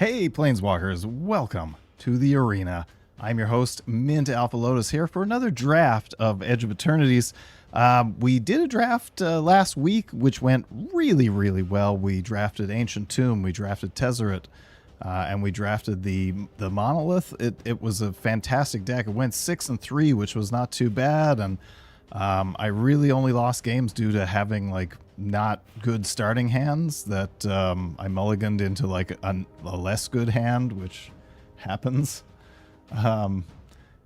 Hey Planeswalkers, welcome to the arena. I'm your host, Mint Alpha Lotus, here for another draft of Edge of Eternities. We did a draft last week, which went really well. We drafted Ancient Tomb, we drafted Tezzeret, and we drafted the Monolith. It was a fantastic deck. It went 6-3, which was not too bad, and I really only lost games due to having like not good starting hands that I mulliganed into like a less good hand, which happens.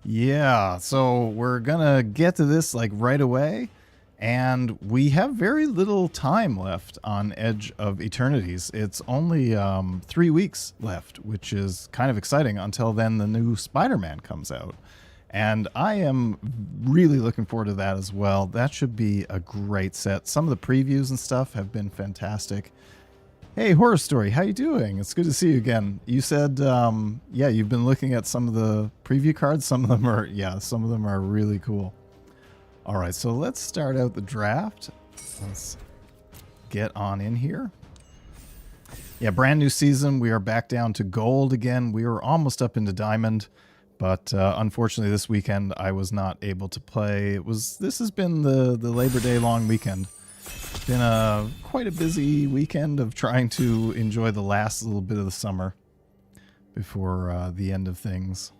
Yeah, so we're gonna get to this like right away, and we have very little time left on Edge of Eternities. It's only 3 weeks left, which is kind of exciting. Until then, the new Spider-Man comes out. And I am really looking forward to that as well. That should be a great set. Some of the previews and stuff have been fantastic. Hey, Horror Story, how you doing? It's good to see you again. You said, yeah, you've been looking at some of the preview cards. Some of them are really cool. All right, so let's start out the draft. Let's get on in here. Yeah, brand new season. We are back down to gold again. We were almost up into diamond. But unfortunately, this weekend I was not able to play. This has been the Labor Day long weekend. It's been quite a busy weekend of trying to enjoy the last little bit of the summer before the end of things.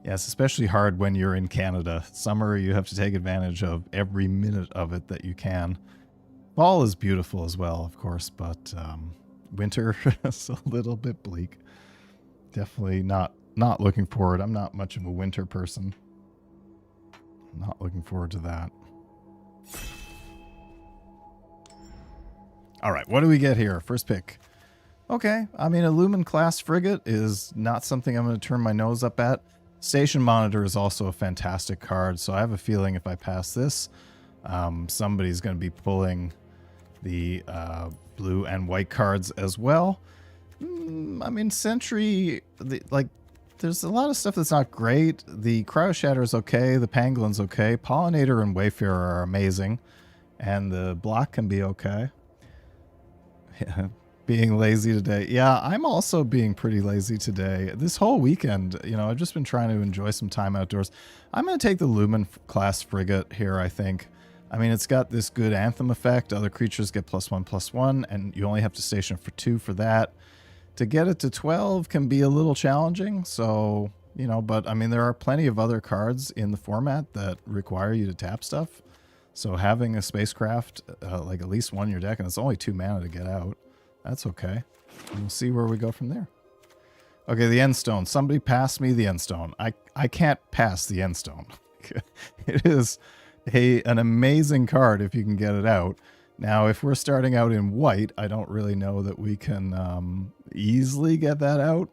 Yeah, it's especially hard when you're in Canada. Summer, you have to take advantage of every minute of it that you can. Fall is beautiful as well, of course, but winter is a little bit bleak. Definitely not looking forward. I'm not much of a winter person. Not looking forward to that. All right, what do we get here? First pick. Okay, I mean, a Lumen Class Frigate is not something I'm going to turn my nose up at. Station Monitor is also a fantastic card, so I have a feeling if I pass this, somebody's going to be pulling the blue and white cards as well. I mean, Sentry, there's a lot of stuff that's not great. The Cryo Shatter is okay. The Pangolin's okay. Pollinator and Wayfarer are amazing. And the block can be okay. Being lazy today. Yeah, I'm also being pretty lazy today. This whole weekend, you know, I've just been trying to enjoy some time outdoors. I'm going to take the Lumen Class Frigate here, I think. I mean, it's got this good Anthem effect. Other creatures get +1/+1, and you only have to station for 2 for that. To get it to 12 can be a little challenging, so, you know, but I mean, there are plenty of other cards in the format that require you to tap stuff. So having a spacecraft, like at least one in your deck, and it's only 2 mana to get out, that's okay. And we'll see where we go from there. Okay, the Endstone. Somebody pass me the Endstone. I can't pass the Endstone. It is an amazing card if you can get it out. Now, if we're starting out in white, I don't really know that we can easily get that out,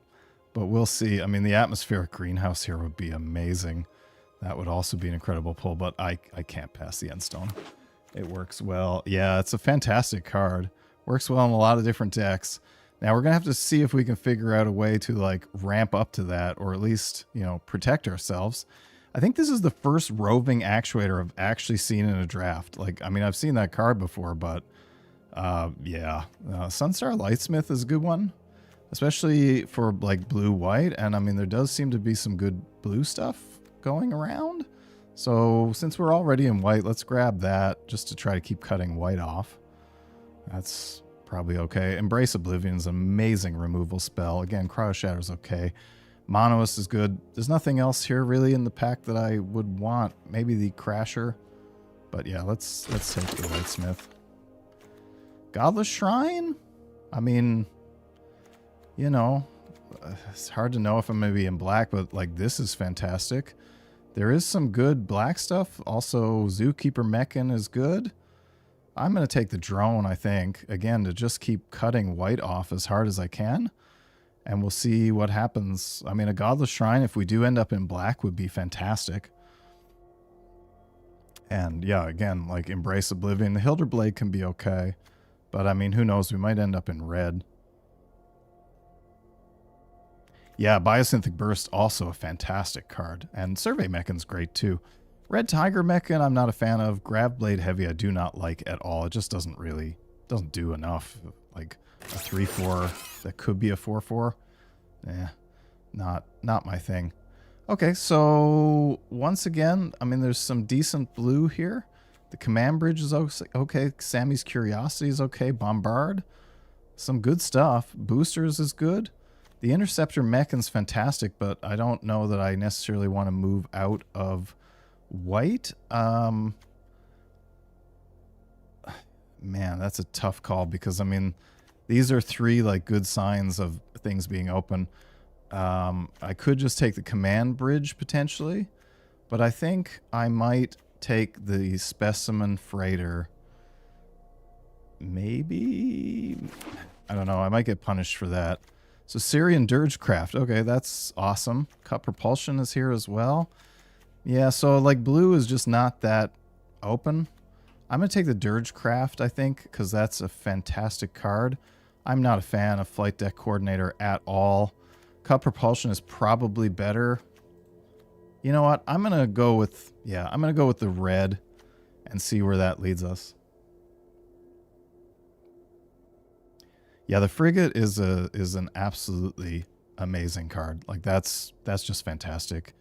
but we'll see. I mean, the atmospheric greenhouse here would be amazing. That would also be an incredible pull, but I can't pass the Endstone. It works well. Yeah, it's a fantastic card. Works well in a lot of different decks. Now, we're going to have to see if we can figure out a way to like ramp up to that, or at least, you know, protect ourselves. I think this is the first roving actuator I've actually seen in a draft. Like, I mean, I've seen that card before, but yeah. Sunstar Lightsmith is a good one, especially for like blue-white. And I mean, there does seem to be some good blue stuff going around. So since we're already in white, let's grab that just to try to keep cutting white off. That's probably okay. Embrace Oblivion is an amazing removal spell. Again, Cryo Shatter's okay. Monoist is good. There's nothing else here really in the pack that I would want. Maybe the Crasher. But yeah, let's take the Lightsmith. Godless Shrine? I mean, you know, it's hard to know if I'm going to be in black, but like this is fantastic. There is some good black stuff. Also, Zookeeper Mechan is good. I'm going to take the Drone, I think. Again, to just keep cutting white off as hard as I can. And we'll see what happens. I mean, a Godless Shrine, if we do end up in black, would be fantastic. And yeah, again, like Embrace Oblivion. The Hilder Blade can be okay. But I mean, who knows? We might end up in red. Yeah, Biosynthetic Burst, also a fantastic card. And Survey Mechan's great too. Red Tiger Mechan I'm not a fan of. Grav Blade Heavy I do not like at all. It just doesn't do enough. Like a 3-4 that could be a 4-4. Not my thing. Okay, so once again, I mean, there's some decent blue here. The Command Bridge is okay. Sammy's Curiosity is okay. Bombard, some good stuff. Boosters is good. The Interceptor Mechan's fantastic, but I don't know that I necessarily want to move out of white. Man, that's a tough call because, I mean, these are three like good signs of things being open. I could just take the Command Bridge potentially, but I think I might take the Specimen Freighter. Maybe, I don't know, I might get punished for that. So Syrian Dirge Craft, okay, that's awesome. Cut Propulsion is here as well. Yeah, so like blue is just not that open. I'm going to take the Dirge Craft, I think, because that's a fantastic card. I'm not a fan of Flight Deck Coordinator at all. Cut Propulsion is probably better. You know what? I'm going to go with, I'm going to go with the red and see where that leads us. Yeah, the Frigate is an absolutely amazing card. Like that's just fantastic.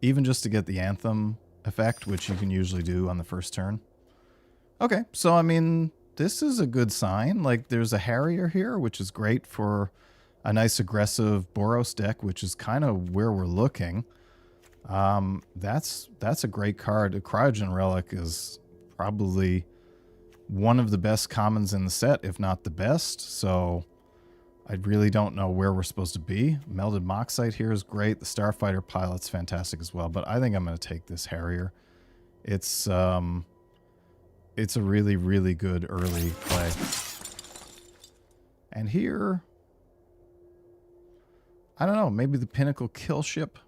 Even just to get the Anthem effect, which you can usually do on the first turn. Okay, so I mean, this is a good sign. Like there's a Harrier here, which is great for a nice aggressive Boros deck, which is kind of where we're looking. That's a great card. The Cryogen Relic is probably one of the best commons in the set, if not the best. So I really don't know where we're supposed to be. Melded Moxite here is great. The Starfighter Pilot's fantastic as well. But I think I'm going to take this Harrier. It's a really, really good early play. And here, I don't know, maybe the Pinnacle Kill Ship.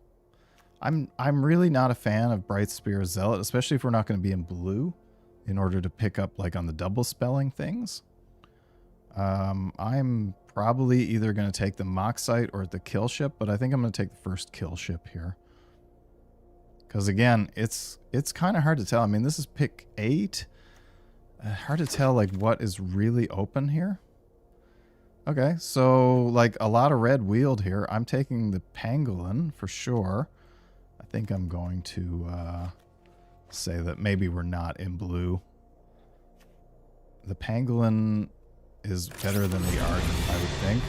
I'm really not a fan of Bright Spear Zealot, especially if we're not going to be in blue in order to pick up like on the double spelling things. I'm probably either going to take the Moxite or the Kill Ship, but I think I'm going to take the first Kill Ship here. Because again, it's kind of hard to tell. I mean, this is pick 8. Hard to tell like what is really open here. Okay, so like a lot of red wheeled here. I'm taking the Pangolin for sure. I think I'm going to say that maybe we're not in blue. The Pangolin is better than the Ardent, I would think.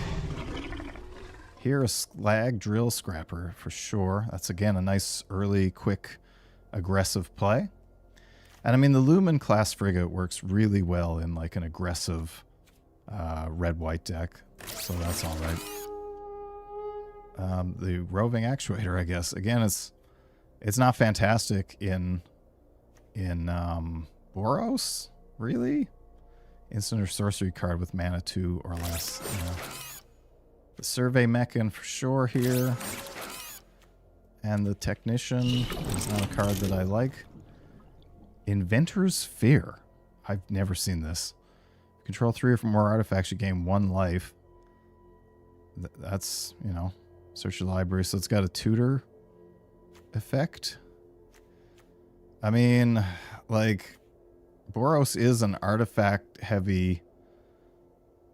Here, a Slag Drill Scrapper for sure. That's again a nice early, quick, aggressive play. And I mean, the Lumen Class Frigate works really well in like an aggressive red-white deck, so that's all right. The Roving Actuator, I guess. Again, it's not fantastic in Boros, really. Instant or sorcery card with mana 2 or less. The Survey Mechan for sure here, and the Technician is not a card that I like. Inventor's Fear. I've never seen this. Control 3 or more artifacts, you gain 1 life. That's, you know, search your library. So it's got a tutor effect. I mean, like, Boros is an artifact heavy.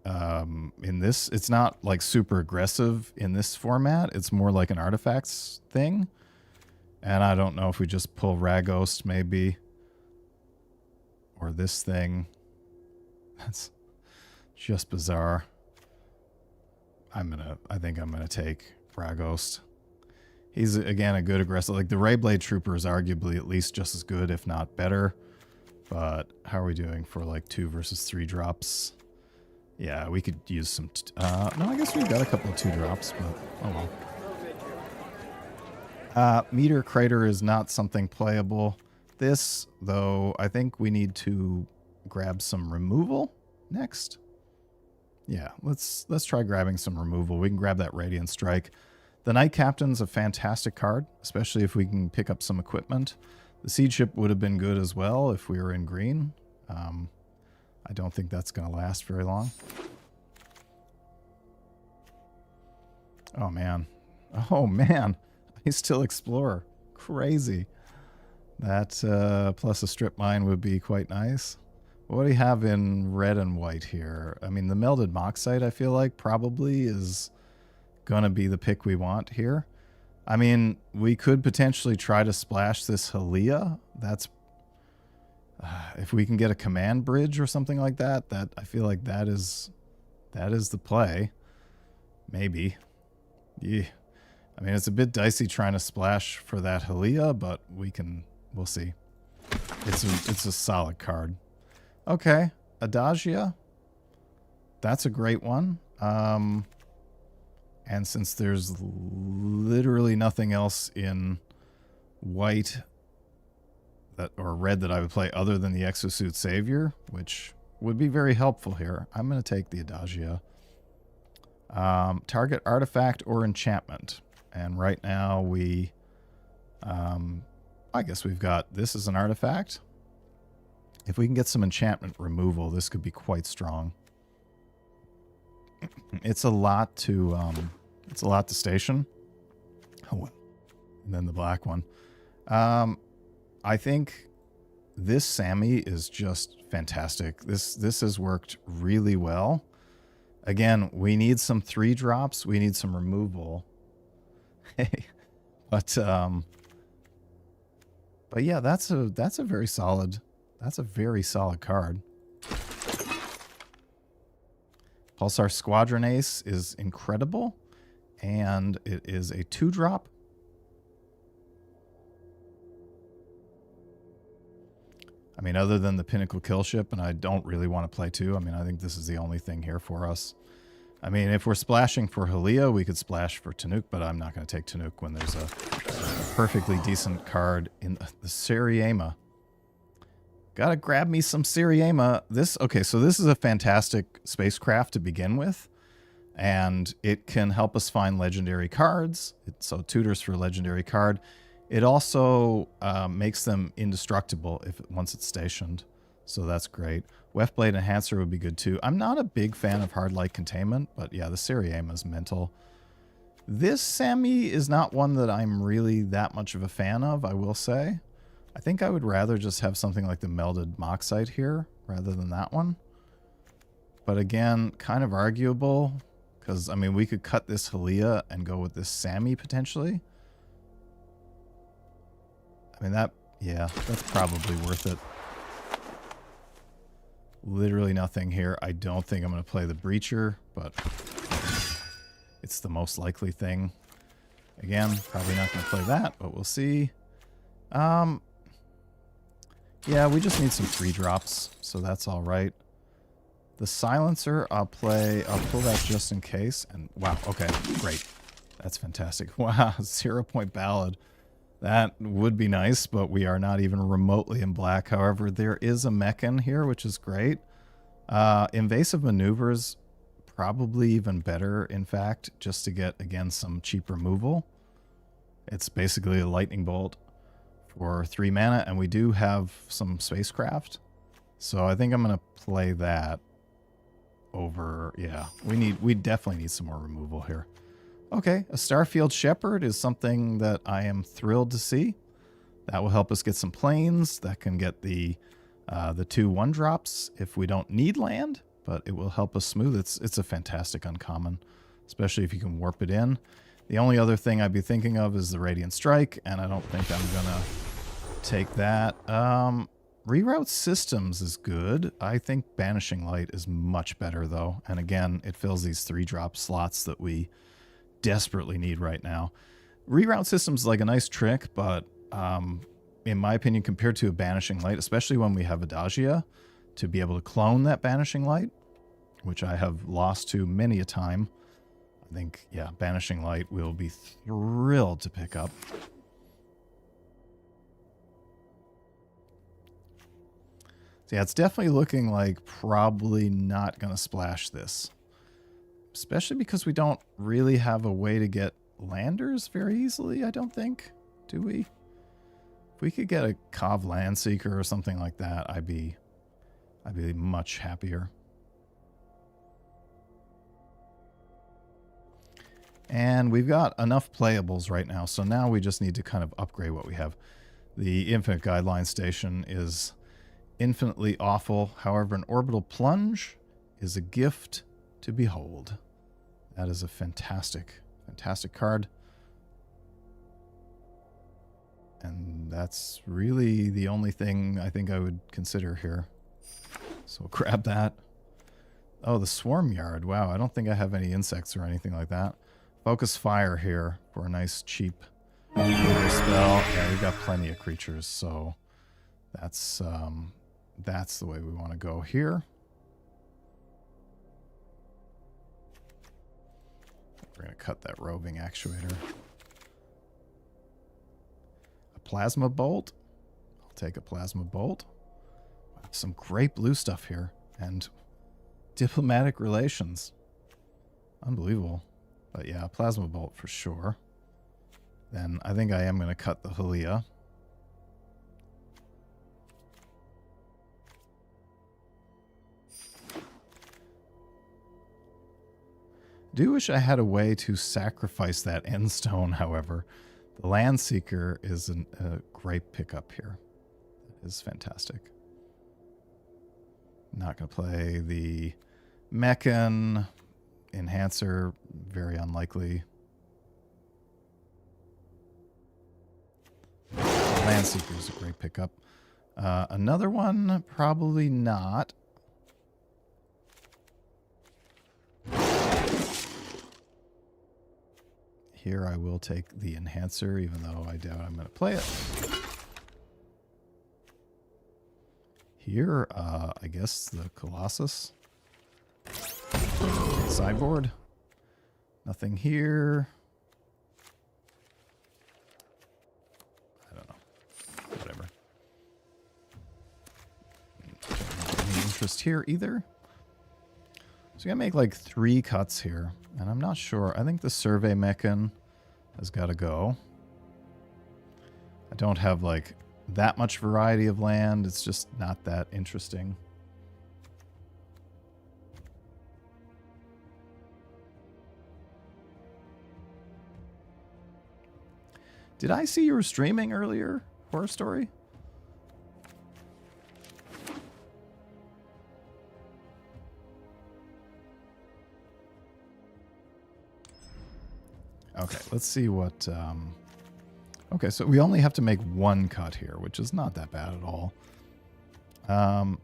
In this, it's not like super aggressive in this format. It's more like an artifacts thing. And I don't know if we just pull Rakdos maybe. Or this thing. That's just bizarre. I think I'm gonna take Rakdos. He's again a good aggressive. Like the Rayblade Trooper is arguably at least just as good, if not better. But how are we doing for like 2 versus 3 drops? Yeah, we could use some. No, I guess we've got a couple of 2 drops, but oh well. Meteor Crater is not something playable. This, though, I think we need to grab some removal next. Yeah, let's try grabbing some removal. We can grab that Radiant Strike. The Knight Captain's a fantastic card, especially if we can pick up some equipment. The Siege Ship would have been good as well if we were in green. I don't think that's going to last very long. Oh, man. Oh, man. I still Explorer. Crazy. That plus a strip mine would be quite nice. What do you have in red and white here? I mean, the melded moxite, I feel like, probably is going to be the pick we want here. I mean, we could potentially try to splash this Halia. That's... if we can get a command bridge or something like that, I feel like that is the play. Maybe. Yeah. I mean, it's a bit dicey trying to splash for that Halia, but we'll see. It's a solid card. Okay, Adagia. That's a great one. And since there's literally nothing else in white or red that I would play other than the Exosuit Savior, which would be very helpful here, I'm going to take the Adagia. Target artifact or enchantment. And right now we... I guess we've got... This is an artifact. If we can get some enchantment removal, this could be quite strong. It's a lot to station. Oh, and then the black one. I think this Sammy is just fantastic. This has worked really well. Again, we need some 3-drops. We need some removal. but yeah, that's a very solid card. Pulsar Squadron Ace is incredible, and it is a 2-drop. I mean, other than the Pinnacle Kill Ship, and I don't really want to play 2. I mean, I think this is the only thing here for us. I mean, if we're splashing for Halia, we could splash for Tanuk, but I'm not going to take Tanuk when there's a perfectly decent card in the Seriema. Gotta grab me some Seriema. Okay, so this is a fantastic spacecraft to begin with, and it can help us find legendary cards. So tutors for legendary card. It also makes them indestructible once it's stationed, so that's great. Weftblade Enhancer would be good too. I'm not a big fan of Hard Light Containment, but yeah, the Seriema is mental. This Sammy is not one that I'm really that much of a fan of, I will say. I think I would rather just have something like the Melded Moxite here rather than that one. But again, kind of arguable, because, I mean, we could cut this Halia and go with this Sammy potentially. I mean, that's probably worth it. Literally nothing here. I don't think I'm going to play the Breacher, but it's the most likely thing. Again, probably not going to play that, but we'll see. Yeah, we just need some 3-drops, so that's all right. The Silencer, I'll pull that just in case. And wow, okay, great. That's fantastic. Wow, 0-point Ballad. That would be nice, but we are not even remotely in black. However, there is a Mechan here, which is great. Invasive Maneuvers, probably even better, in fact, just to get, again, some cheap removal. It's basically a Lightning Bolt for 3 mana, and we do have some spacecraft. So I think I'm going to play that over... Yeah, we definitely need some more removal here. Okay, a Starfield Shepherd is something that I am thrilled to see. That will help us get some planes. That can get the 2 1-drops if we don't need land, but it will help us smooth. It's a fantastic uncommon, especially if you can warp it in. The only other thing I'd be thinking of is the Radiant Strike, and I don't think I'm going to take that. Reroute Systems is good. I think Banishing Light is much better, though. And again, it fills these 3-drop slots that we desperately need right now. Reroute Systems is like a nice trick, but in my opinion, compared to a Banishing Light, especially when we have Adagia, to be able to clone that Banishing Light, which I have lost to many a time, I think, yeah, Banishing Light will be thrilled to pick up. So yeah, it's definitely looking like probably not going to splash this. Especially because we don't really have a way to get landers very easily, I don't think. Do we? If we could get a Kov Landseeker or something like that, I'd be much happier. And we've got enough playables right now, so now we just need to kind of upgrade what we have. The Infinite Guideline Station is infinitely awful. However, an Orbital Plunge is a gift to behold. That is a fantastic, fantastic card. And that's really the only thing I think I would consider here. So grab that. Oh, the Swarm Yard. Wow, I don't think I have any insects or anything like that. Focus Fire here for a nice cheap spell. Yeah, we've got plenty of creatures, so that's the way we want to go here. We're going to cut that roving actuator. A Plasma Bolt. I'll take a Plasma Bolt. Some great blue stuff here. And diplomatic relations. Unbelievable. But yeah, Plasma Bolt for sure. Then I think I am going to cut the Hylia. Do wish I had a way to sacrifice that Endstone, however. The Landseeker is a great pickup here. It is fantastic. Not going to play the Mechan. Enhancer, very unlikely. Landseeker is a great pickup. Another one, probably not. Here I will take the Enhancer, even though I doubt I'm going to play it. Here, I guess the Colossus. Sideboard. Nothing here. I don't know. Whatever. Any interest here either. So we gotta make like 3 cuts here. And I'm not sure. I think the Survey Mechan has got to go. I don't have like that much variety of land. It's just not that interesting. Did I see you were streaming earlier, Horror Story? Okay, let's see what... Okay, so we only have to make 1 cut here, which is not that bad at all. Part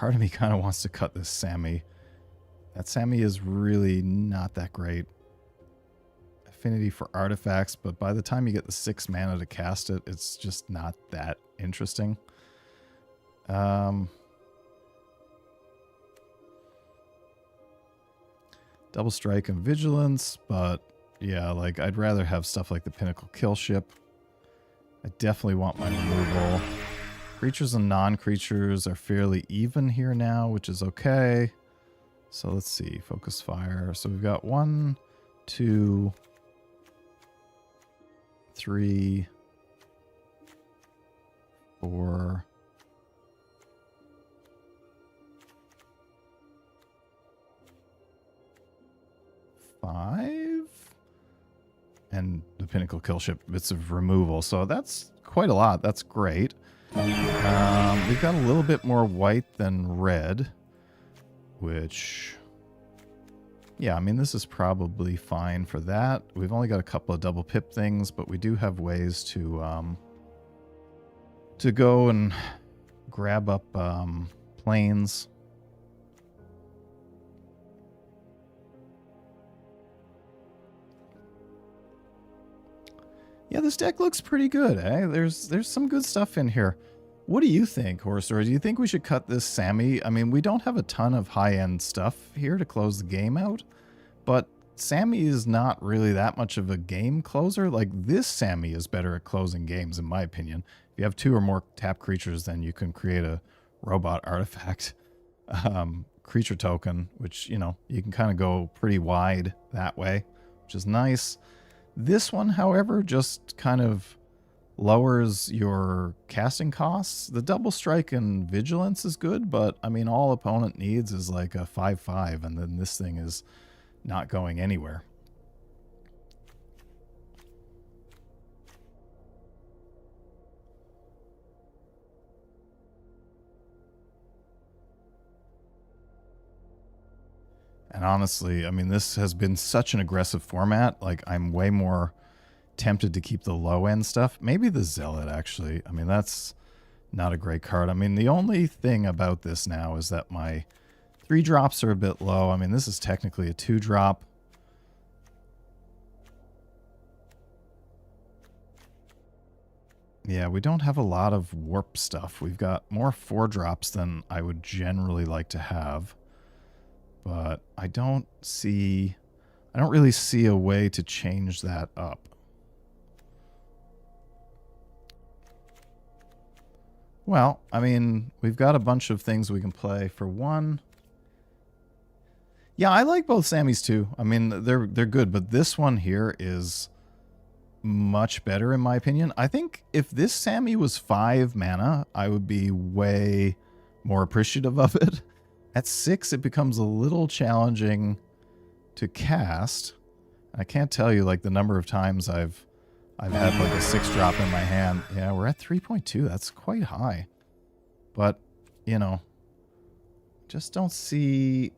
of me kind of wants to cut this Sammy. That Sammy is really not that great. Affinity for artifacts, but by the time you get the 6 mana to cast it, it's just not that interesting. Double Strike and Vigilance, but yeah, like I'd rather have stuff like the Pinnacle Kill Ship. I definitely want my removal. Creatures and non-creatures are fairly even here now, which is okay. So let's see, Focus Fire. So we've got 1, 2, 3, 4, 5, and the Pinnacle Kill Ship bits of removal. So that's quite a lot. That's great. We've got a little bit more white than red, which, yeah, I mean, this is probably fine for that. We've only got a couple of double pip things, but we do have ways to go and grab up planes. Yeah, this deck looks pretty good, eh? There's some good stuff in here. What do you think, Horror Story? Do you think we should cut this Sammy? I mean, we don't have a ton of high-end stuff here to close the game out, but Sammy is not really that much of a game closer. Like, this Sammy is better at closing games, in my opinion. If you have 2 or more tap creatures, then you can create a robot artifact creature token, which, you know, you can kind of go pretty wide that way, which is nice. This one, however, just kind of lowers your casting costs. The Double Strike and Vigilance is good, but, I mean, all opponent needs is like a 5/5, and then this thing is not going anywhere. And honestly, I mean, this has been such an aggressive format. Like, I'm way more tempted to keep the low-end stuff. Maybe the Zealot, actually. I mean, that's not a great card. I mean, the only thing about this now is that my 3 drops are a bit low. I mean, this is technically a 2 drop. Yeah, we don't have a lot of warp stuff. We've got more 4 drops than I would generally like to have. But I don't really see a way to change that up. Well, I mean, we've got a bunch of things we can play. For one, yeah, I like both Sammys too. I mean, they're good, but this one here is much better in my opinion. I think if this Sammy was 5 mana, I would be way more appreciative of it. At 6, it becomes a little challenging to cast. I can't tell you like the number of times I've had like a 6 drop in my hand. Yeah, we're at 3.2. That's quite high. But, you know, just don't see...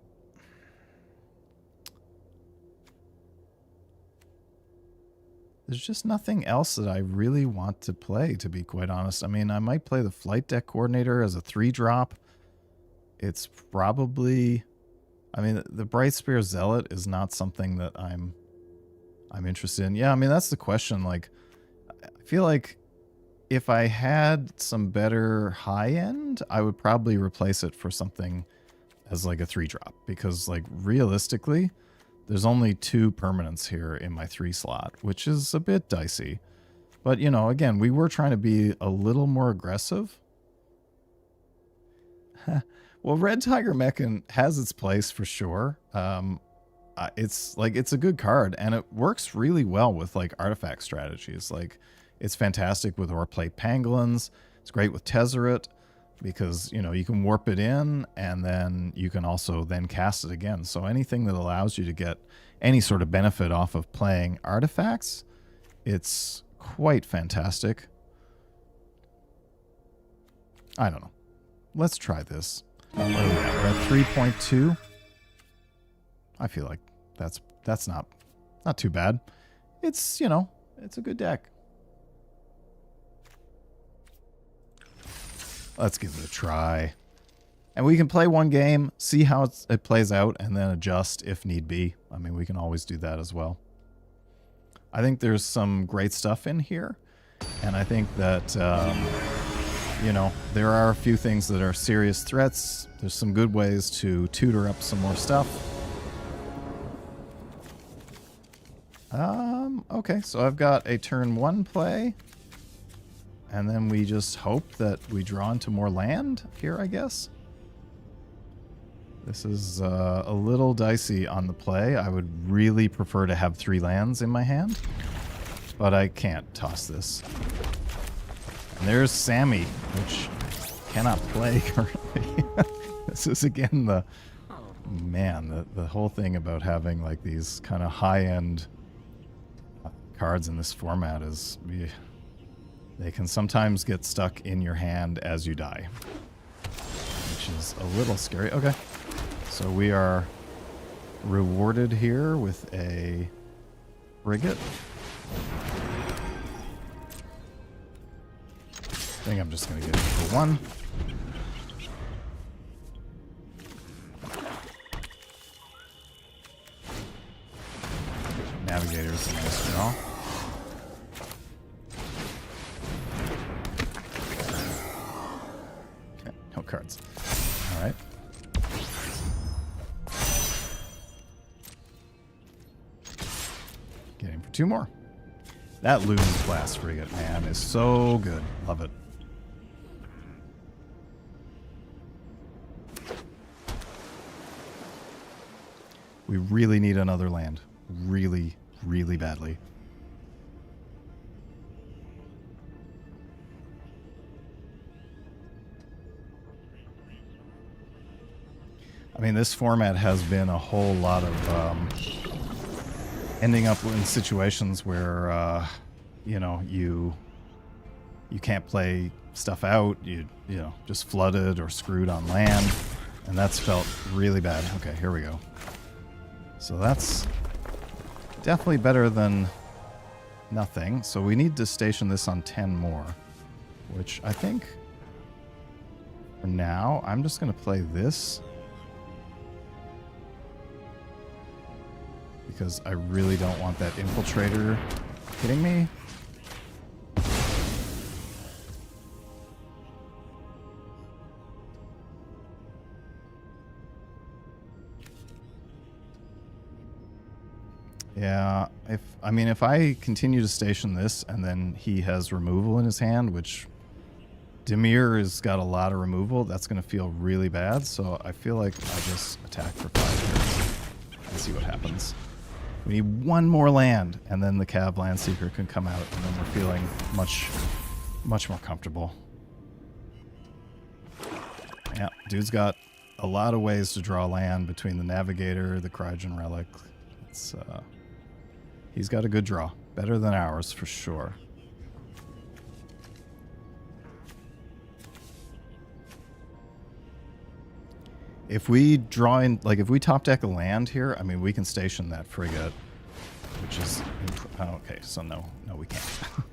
There's just nothing else that I really want to play, to be quite honest. I mean, I might play the Flight Deck Coordinator as a 3 drop. It's probably... I mean, the Bright Spear Zealot is not something that I'm interested in. Yeah, I mean, that's the question. Like, I feel like if I had some better high end, I would probably replace it for something as like a 3 drop. Because, like, realistically, there's only 2 permanents here in my 3 slot, which is a bit dicey. But, you know, again, we were trying to be a little more aggressive. Well, Red Tiger Mechan has its place for sure. It's a good card, and it works really well with like artifact strategies. Like, it's fantastic with Oreplate Pangolins. It's great with Tezzeret because, you know, you can warp it in and then you can also then cast it again. So anything that allows you to get any sort of benefit off of playing artifacts, it's quite fantastic. I don't know. Let's try this. What are we at? We're at 3.2. I feel like that's not too bad. It's, you know, it's a good deck. Let's give it a try. And we can play one game, see how it plays out, and then adjust if need be. I mean, we can always do that as well. I think there's some great stuff in here. And I think that, you know, there are a few things that are serious threats. There's some good ways to tutor up some more stuff. Okay, so I've got a turn 1 play. And then we just hope that we draw into more land here, I guess. This is a little dicey on the play. I would really prefer to have 3 lands in my hand. But I can't toss this. And there's Sammy, which cannot play currently. This is again the... Man, the whole thing about having like these kind of high-end cards in this format is... They can sometimes get stuck in your hand as you die. Which is a little scary. Okay. So we are rewarded here with a frigate. I think I'm just going to get it for 1. Navigator's a nice draw. Okay, no cards. Alright. Getting for 2 more. That Lumen Class Frigate, man, is so good. Love it. We really need another land. Really, really badly. I mean, this format has been a whole lot of ending up in situations where, you know, you can't play stuff out. You know, just flooded or screwed on land. And that's felt really bad. Okay, here we go. So that's definitely better than nothing. So we need to station this on 10 more, which I think for now, I'm just going to play this because I really don't want that infiltrator hitting me. Yeah, if I continue to station this and then he has removal in his hand, which Dimir has got a lot of removal, that's going to feel really bad. So I feel like I just attack for 5 turns and see what happens. We need one more land, and then the Cav Landseeker can come out, and then we're feeling much more comfortable. Yeah, dude's got a lot of ways to draw land between the Navigator, the Cryogen Relic. It's he's got a good draw. Better than ours, for sure. If we draw in, like, if we top deck a land here, I mean, we can station that frigate, which is... Oh, okay, so no, we can't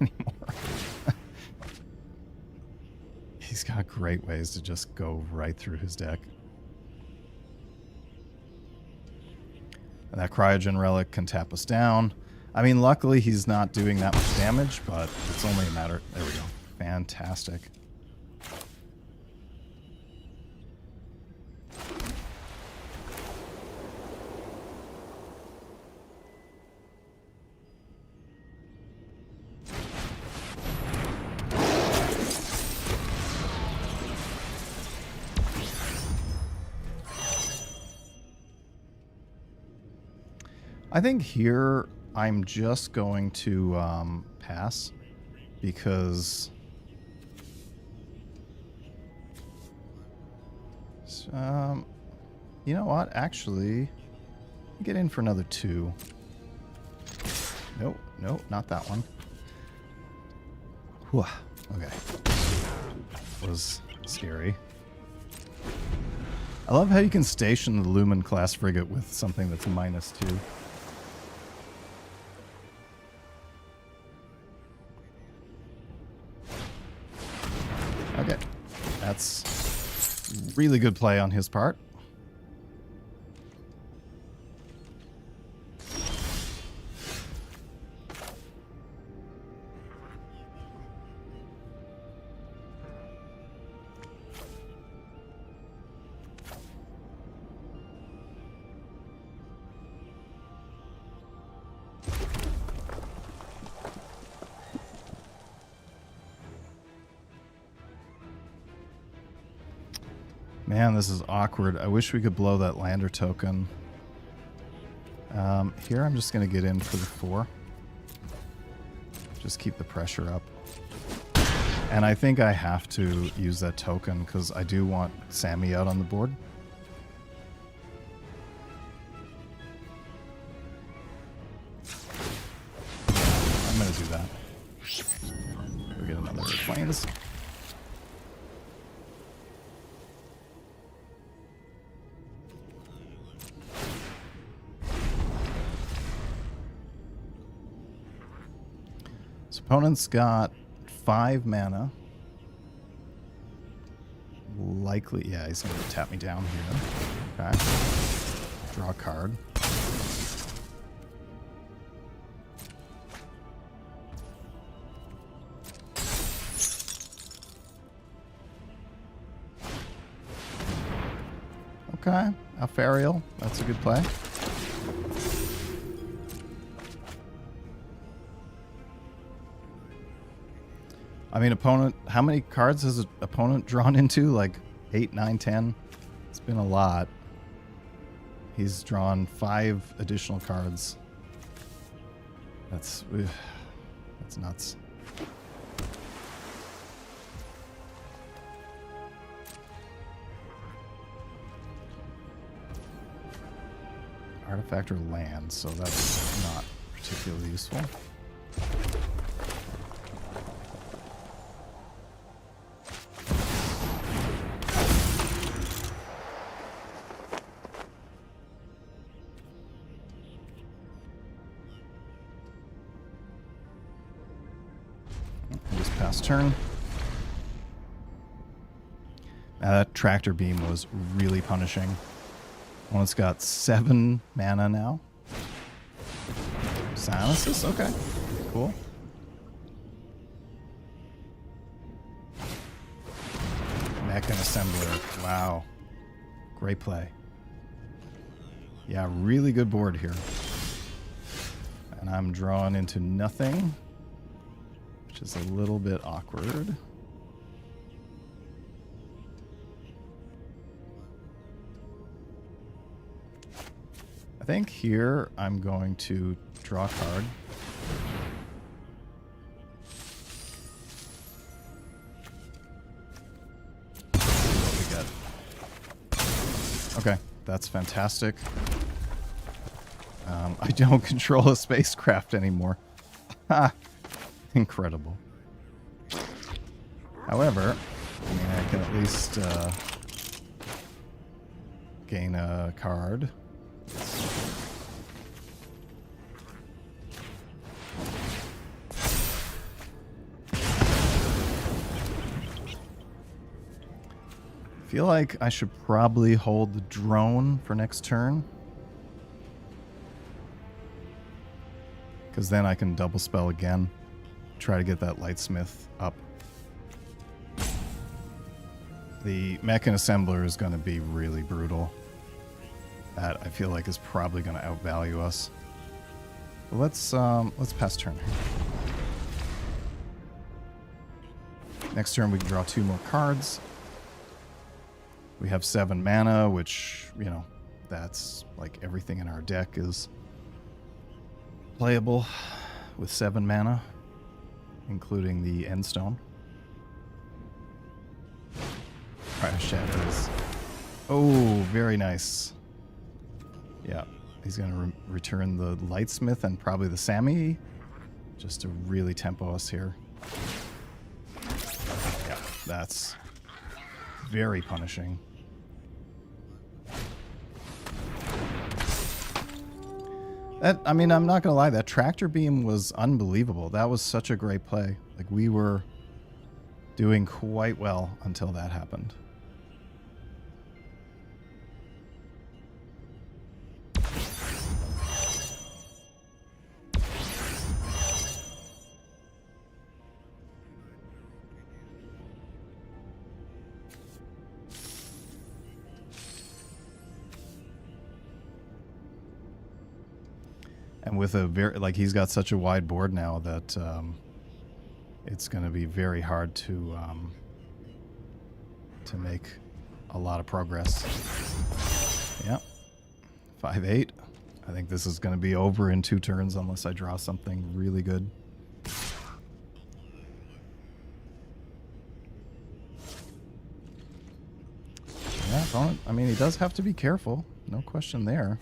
anymore. He's got great ways to just go right through his deck. And that Cryogen Relic can tap us down. I mean, luckily he's not doing that much damage, but it's only a matter... There we go. Fantastic. I think here I'm just going to pass because you know what? Actually, get in for another 2. Nope, not that one. Whew. Okay, was scary. I love how you can station the Lumen Class Frigate with something that's -2. Okay, that's really good play on his part. Man, this is awkward. I wish we could blow that lander token. Here I'm just going to get in for the 4. Just keep the pressure up. And I think I have to use that token because I do want Sammy out on the board. I'm going to do that. Go get another planes. Opponent's got 5 mana. Likely, yeah, he's going to tap me down here. Okay. Draw a card. Okay, Alfariel. That's a good play. I mean, opponent, how many cards has an opponent drawn into? Like 8, 9, 10? It's been a lot. He's drawn 5 additional cards. That's nuts. Artifact or land, so that's not particularly useful. pass turn. That tractor beam was really punishing. Well, it's got 7 mana now. Silences? Okay. Cool. Mech and Assembler. Wow. Great play. Yeah, really good board here. And I'm drawn into nothing, which is a little bit awkward. I think here I'm going to draw a card. What we get? Okay, that's fantastic. I don't control a spacecraft anymore. Ha! Incredible. However, I mean, I can at least gain a card. I feel like I should probably hold the drone for next turn. Because then I can double spell again. Try to get that Lightsmith up. The Mech and Assembler is going to be really brutal. That I feel like is probably going to outvalue us. But let's pass turn. Next turn we can draw 2 more cards. We have 7 mana, which, you know, that's like everything in our deck is playable with 7 mana, including the Endstone. Crash Shadows. Oh, very nice. Yeah, he's going to return the Lightsmith and probably the Sammy, just to really tempo us here. Yeah, that's very punishing. That, I mean, I'm not going to lie, that tractor beam was unbelievable. That was such a great play. Like, we were doing quite well until that happened. And with a very, like, he's got such a wide board now that it's going to be very hard to make a lot of progress. Yep. 5-8. I think this is going to be over in 2 turns unless I draw something really good. Yeah, opponent, I mean, he does have to be careful. No question there.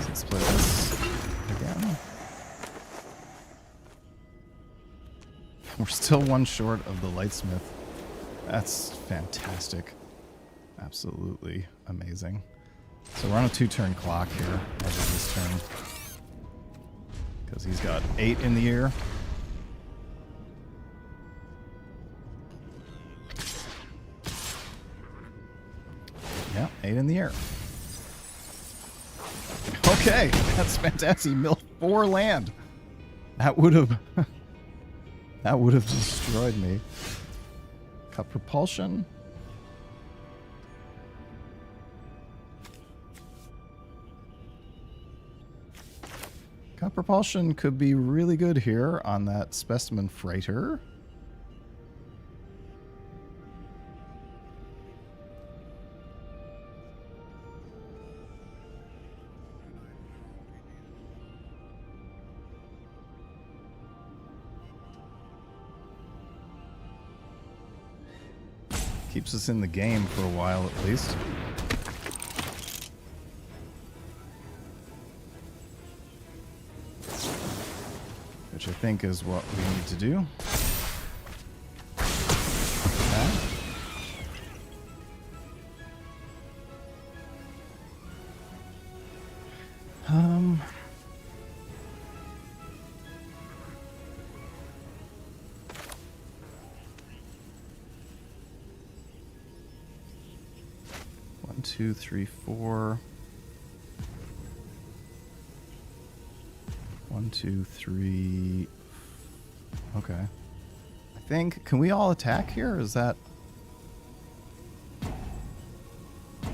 Let's play this again. We're still 1 short of the Lightsmith. That's fantastic. Absolutely amazing. So we're on a 2-turn clock here as of this turn. Because he's got 8 in the air. Yeah, 8 in the air. Okay, that's fantastic. He milled 4 land. That would have that would have destroyed me. Cut propulsion. Cut propulsion could be really good here on that specimen freighter. Keeps us in the game for a while at least. Which I think is what we need to do. Okay. 2, 3, 4. 1, 2, 3. Okay. I think, can we all attack here? Is that...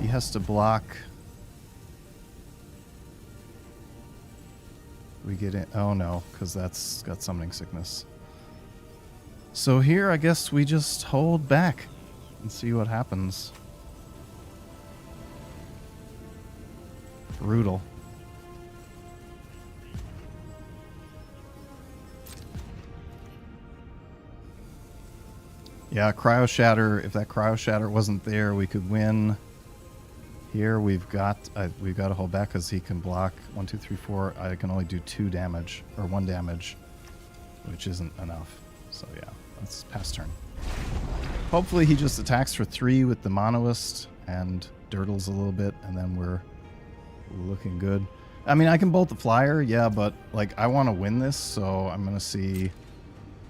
He has to block... We get in... Oh no, because that's got summoning sickness. So here, I guess we just hold back and see what happens. Brutal. Yeah, Cryo Shatter. If that Cryo Shatter wasn't there, we could win. Here we've got to hold back because he can block 1, 2, 3, 4. I can only do 2 damage or 1 damage, which isn't enough. So yeah, let's pass turn. Hopefully he just attacks for 3 with the Monoist and dirtles a little bit, and then we're looking good. I mean, I can bolt the flyer, yeah, but like I want to win this, so I'm gonna see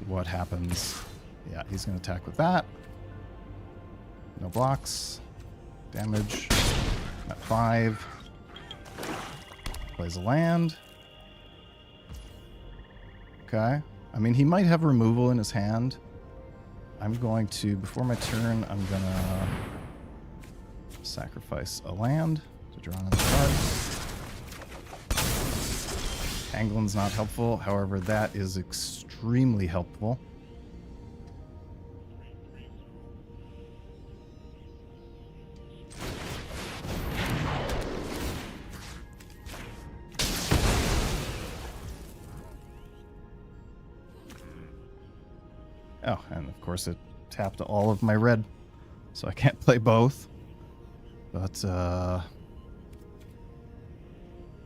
what happens. Yeah, he's going to attack with that. No blocks. Damage. At 5. Plays a land. Okay. I mean, he might have removal in his hand. I'm going to, before my turn, I'm going to sacrifice a land to draw another card. Anglin's not helpful. However, that is extremely helpful. Oh, and of course it tapped all of my red, so I can't play both. But,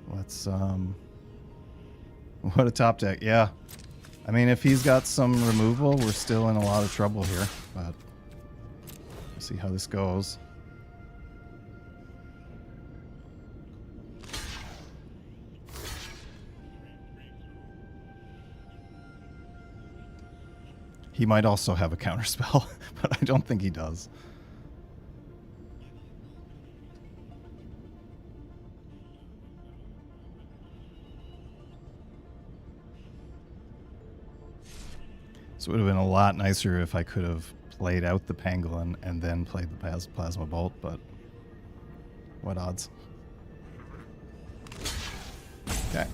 let's, what a top deck, yeah. I mean, if he's got some removal, we're still in a lot of trouble here, but we'll see how this goes. He might also have a counterspell, but I don't think he does. So it would have been a lot nicer if I could have played out the Pangolin and then played the Plasma Bolt, but what odds? Okay.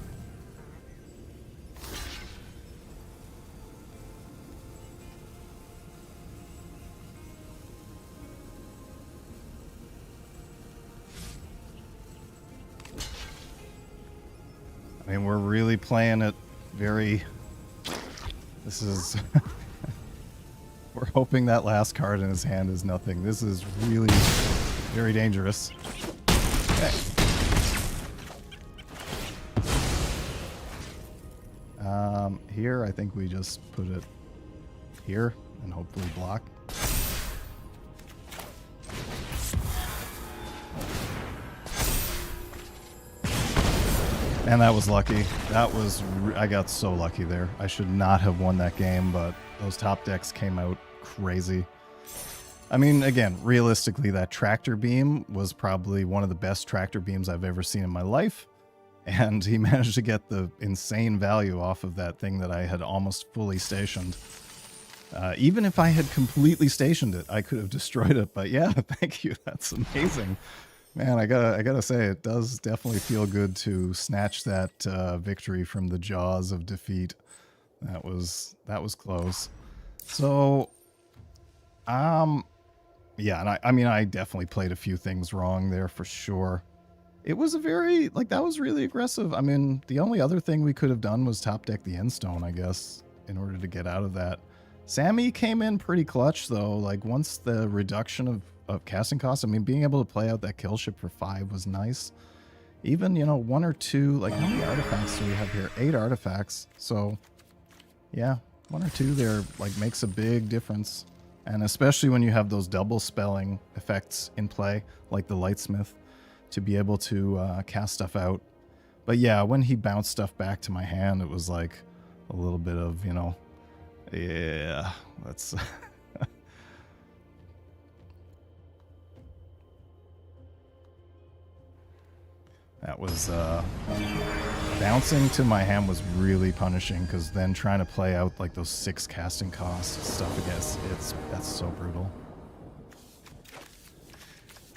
I mean, we're really playing it very... This is... We're hoping that last card in his hand is nothing. This is really very dangerous. Okay. Here, I think we just put it here and hopefully block. And that was lucky. That was... I got so lucky there. I should not have won that game, but those top decks came out crazy. I mean, again, realistically, that tractor beam was probably one of the best tractor beams I've ever seen in my life. And he managed to get the insane value off of that thing that I had almost fully stationed. Even if I had completely stationed it, I could have destroyed it. But yeah, thank you. That's amazing. Man, I gotta say, it does definitely feel good to snatch that victory from the jaws of defeat. That was close. So, yeah, and I mean, I definitely played a few things wrong there for sure. It was a very, like, that was really aggressive. I mean, the only other thing we could have done was top deck the Endstone, I guess, in order to get out of that. Sammy came in pretty clutch, though. Like, once the reduction of casting costs, I mean, being able to play out that kill ship for 5 was nice. Even, you know, 1 or 2, like, how many artifacts do we have here? 8 artifacts. So, yeah, 1 or 2 there, like, makes a big difference. And especially when you have those double spelling effects in play, like the Lightsmith, to be able to cast stuff out. But yeah, when he bounced stuff back to my hand, it was like a little bit of, you know, yeah, let's... That was, bouncing to my hand was really punishing, because then trying to play out like those 6 casting cost stuff against, that's so brutal.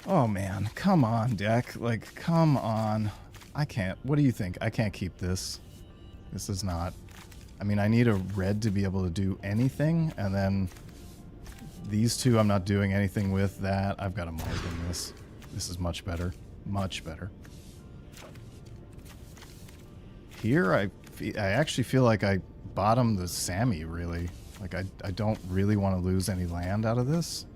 Oh man, come on, deck. Like, come on. I can't. What do you think? I can't keep this. This is not... I mean, I need a red to be able to do anything, and then these two I'm not doing anything with. That, I've got to mulligan this. This is much better. Much better. Here, I actually feel like I bottomed the Sammy, really. Like, I don't really want to lose any land out of this.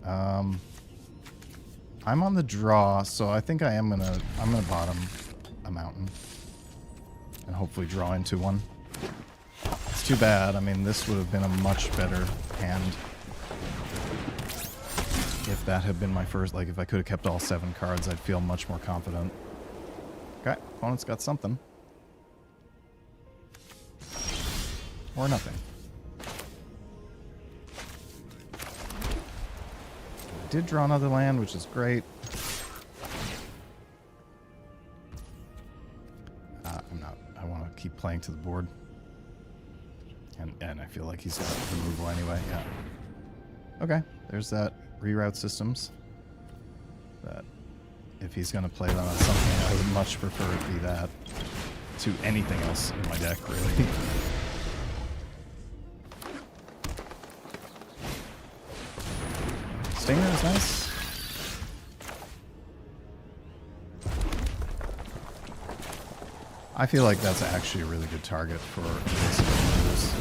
I'm on the draw, so I think I'm gonna bottom a mountain and hopefully draw into one. It's too bad. I mean, this would have been a much better hand if that had been my first. Like, if I could have kept all 7 cards, I'd feel much more confident. Okay, opponent's got something. Or nothing. I did draw another land, which is great. I want to keep playing to the board. And I feel like he's got removal anyway, yeah. Okay, there's that reroute systems. That if he's going to play that on something, I would much prefer it be that to anything else in my deck, really. Stinger is nice. I feel like that's actually a really good target for this,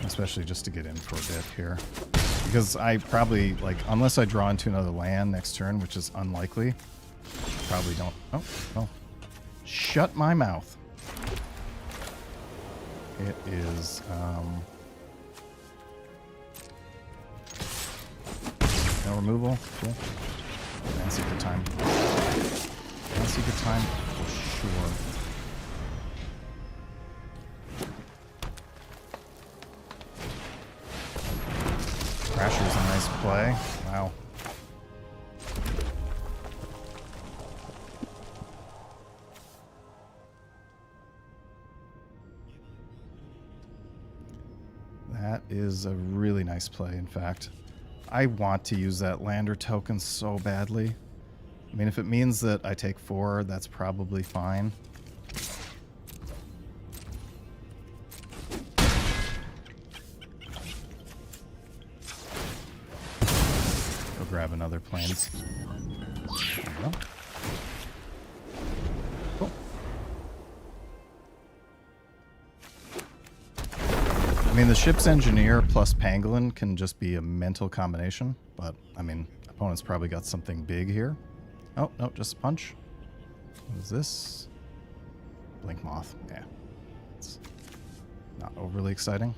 especially just to get in for a bit here. Because I probably, like, unless I draw into another land next turn, which is unlikely, probably don't... Oh. Shut my mouth. It is, no removal. Cool. And secret time. And secret time for sure. Crasher's a nice play. Wow. That is a really nice play, in fact. I want to use that lander token so badly. I mean, if it means that I take 4, that's probably fine. Go grab another plains. There you go. Cool. I mean, the ship's engineer plus pangolin can just be a mental combination, but I mean, opponent's probably got something big here. Oh, no, just a punch. What is this? Blink moth. Yeah. It's not overly exciting.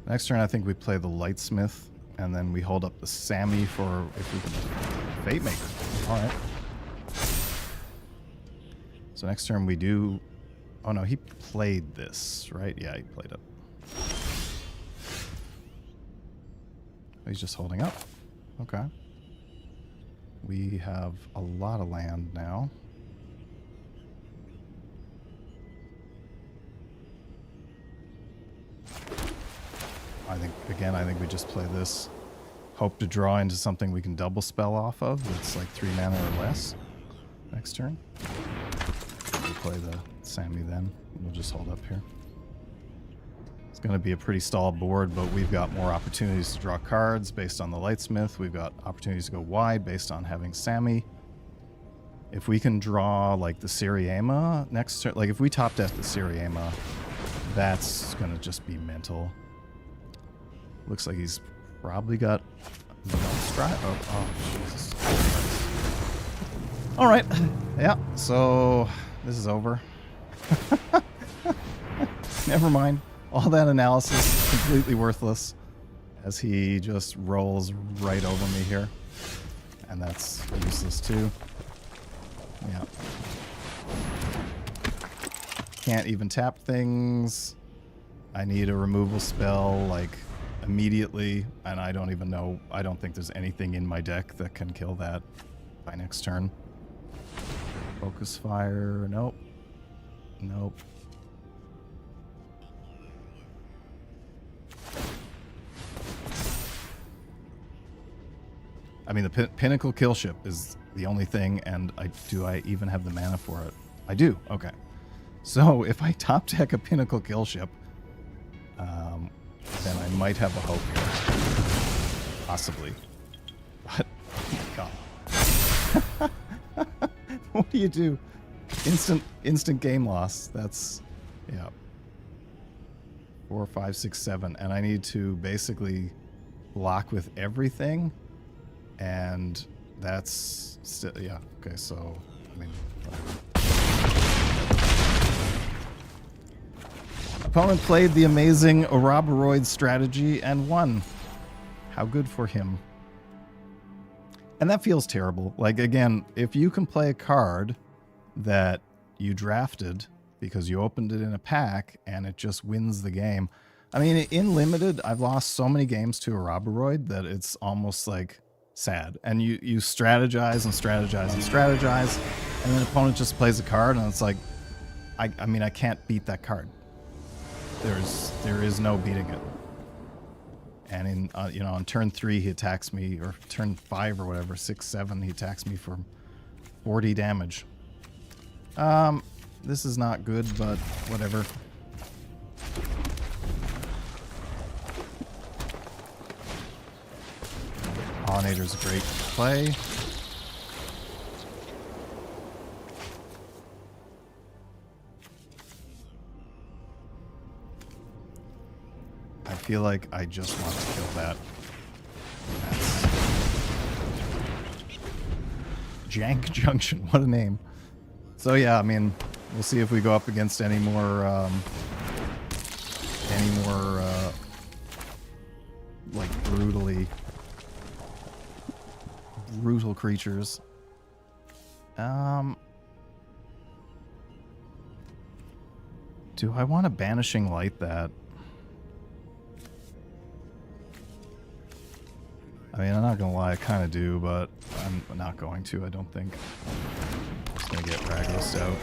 Next turn, I think we play the Lightsmith, and then we hold up the Sammy for if we can Fate Maker. All right. So next turn we do... Oh no, he played this, right? Yeah, he played it. Oh, he's just holding up. Okay. We have a lot of land now. I think we just play this. Hope to draw into something we can double spell off of. That's like 3 mana or less. Next turn. We'll play the Sammy then. We'll just hold up here. It's going to be a pretty stalled board, but we've got more opportunities to draw cards based on the Lightsmith. We've got opportunities to go wide based on having Sammy. If we can draw like the Siriema next turn, like if we top deck the Siriema, that's going to just be mental. Looks like he's probably got no strike. Oh, Jesus. All right. Yeah, so this is over. Never mind. All that analysis completely worthless as he just rolls right over me here. And that's useless too. Yeah. Can't even tap things. I need a removal spell like immediately, and I don't even know. I don't think there's anything in my deck that can kill that by next turn. Focus fire. Nope. Nope. I mean, the Pinnacle kill ship is the only thing, and do I even have the mana for it? I do. Okay. So if I top deck a Pinnacle kill ship, then I might have a hope here. Possibly. But, oh my god. What do you do? Instant game loss. That's, yeah. 4, 5, 6, 7. And I need to basically block with everything. And that's still, yeah. Okay, so, I mean, whatever. Opponent played the amazing Ouroboros strategy and won. How good for him. And that feels terrible. Like, again, if you can play a card that you drafted because you opened it in a pack and it just wins the game. I mean, in Limited, I've lost so many games to Ouroboros that it's almost like sad. And you strategize and strategize and strategize, and then the opponent just plays a card and it's like, I mean, I can't beat that card. There is no beating it. And in you know, on turn 3 he attacks me, or turn 5 or whatever, 6, 7 he attacks me for 40 damage. This is not good, but whatever. Pollinator's a great play. I feel like I just want to kill that. That's JankJunction, what a name. So yeah, I mean, we'll see if we go up against any more like brutal creatures. Do I want to Banishing Light that? I mean, I'm not gonna lie, I kind of do, but I'm not going to, I don't think. I'm just gonna get Rakdos out.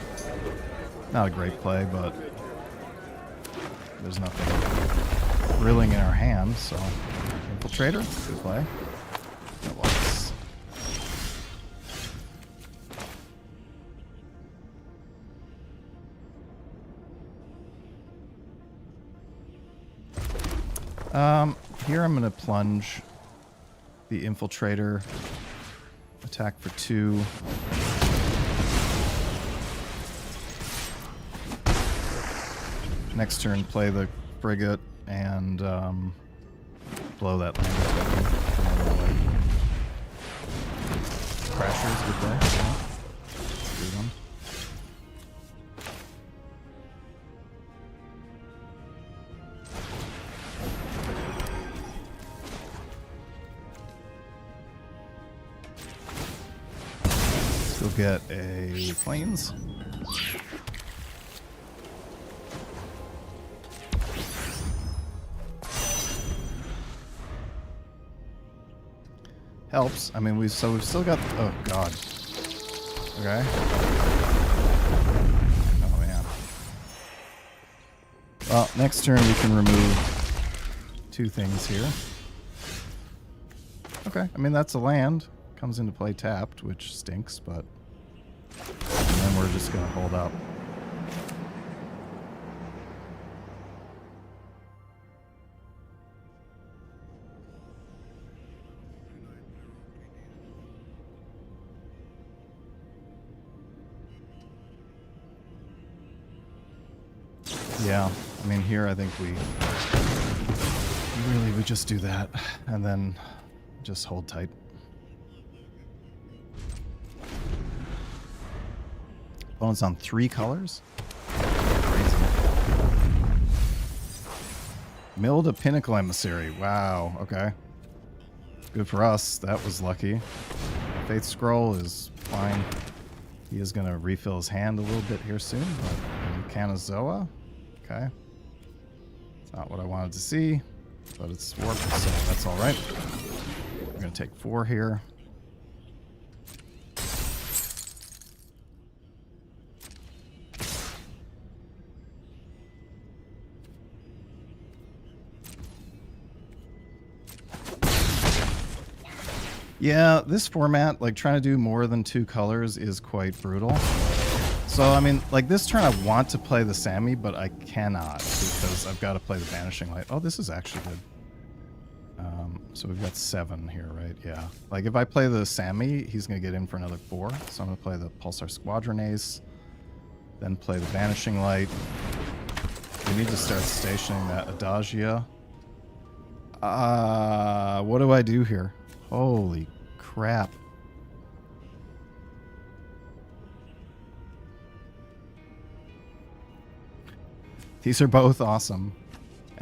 Not a great play, but there's nothing thrilling in our hand, so. Infiltrator, good play. That was. Here I'm gonna plunge the Infiltrator, attack for 2. Next turn, play the Frigate and blow that land. Crashers, good play. Yeah. Good one. Go get a Plains. Helps. I mean, we've still got. Oh god. Okay. Oh man. Well, next turn we can remove 2 things here. Okay. I mean, that's a land. Comes into play tapped, which stinks, but and then we're just gonna hold up. Yeah, I mean, here I think we really would just do that and then just hold tight. Opponent's on 3 colors? Crazy. Milled a Pinnacle Emissary. Wow, okay. Good for us. That was lucky. Faith Scroll is fine. He is going to refill his hand a little bit here soon, but Kanazoa? Okay. It's not what I wanted to see. but it's warped, so that's all right. We're going to take 4 here. Yeah, this format, like trying to do more than 2 colors is quite brutal. So, I mean, like this turn I want to play the Sammy, but I cannot because I've got to play the Vanishing Light. Oh, this is actually good. So we've got 7 here, right? Yeah. Like if I play the Sammy, he's going to get in for another 4. So I'm going to play the Pulsar Squadron Ace, then play the Vanishing Light. We need to start stationing that Adagia. What do I do here? Holy crap. These are both awesome.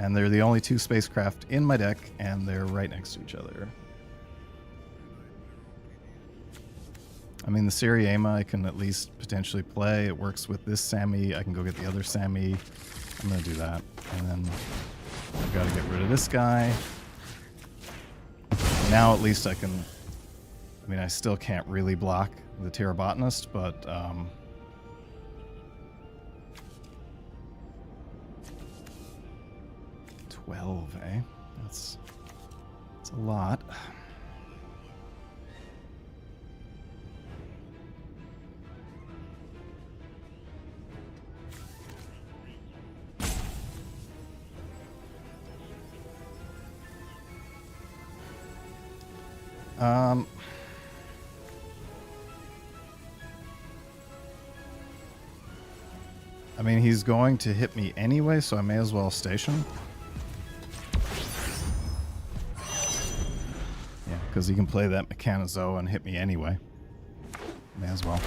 And they're the only 2 spacecraft in my deck, and they're right next to each other. I mean, the Siriema I can at least potentially play. It works with this Sammy. I can go get the other Sammy. I'm going to do that. And then I've got to get rid of this guy. Now at least I can... I mean, I still can't really block the Terrabotanist, but... 12, eh? That's a lot. I mean, he's going to hit me anyway, so I may as well station. Yeah, because he can play that Mechanizoa and hit me anyway. May as well.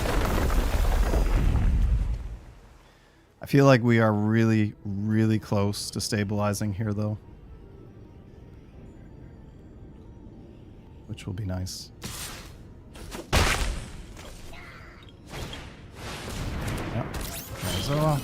I feel like we are really, really close to stabilizing here, though. Which will be nice. Yep. Mechanizoa.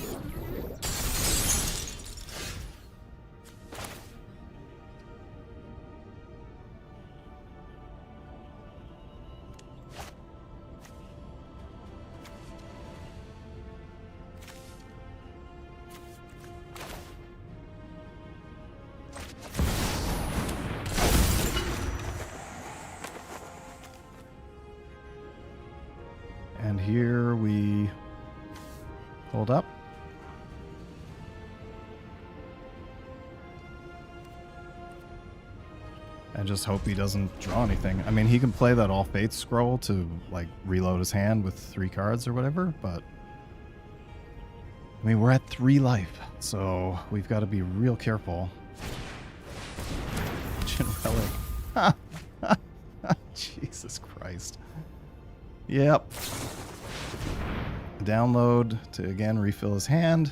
And here we hold up. And just hope he doesn't draw anything. I mean, he can play that All Fates scroll to, like, reload his hand with 3 cards or whatever, but... I mean, we're at 3 life, so we've got to be real careful. Relic. Jesus Christ. Yep. Download to, again, refill his hand.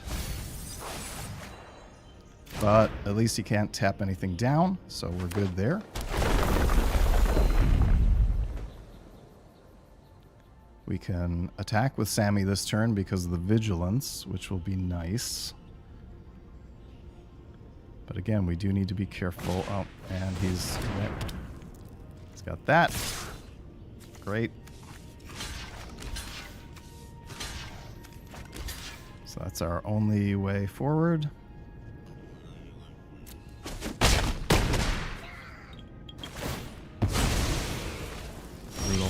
But at least he can't tap anything down, so we're good there. We can attack with Sammy this turn because of the Vigilance, which will be nice. But again, we do need to be careful. Oh, and he's got that. Great. So that's our only way forward. Brutal.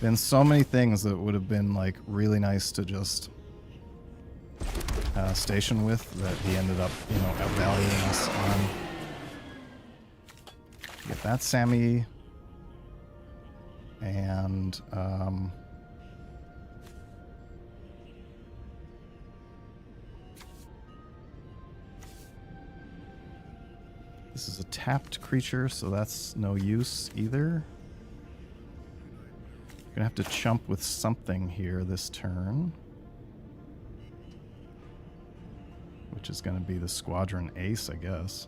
Been so many things that would have been like really nice to just station with that he ended up, you know, outvaluing us on. Get that Sammy. And this is a tapped creature, so that's no use either. Gonna have to chump with something here this turn, which is gonna be the Squadron Ace, I guess.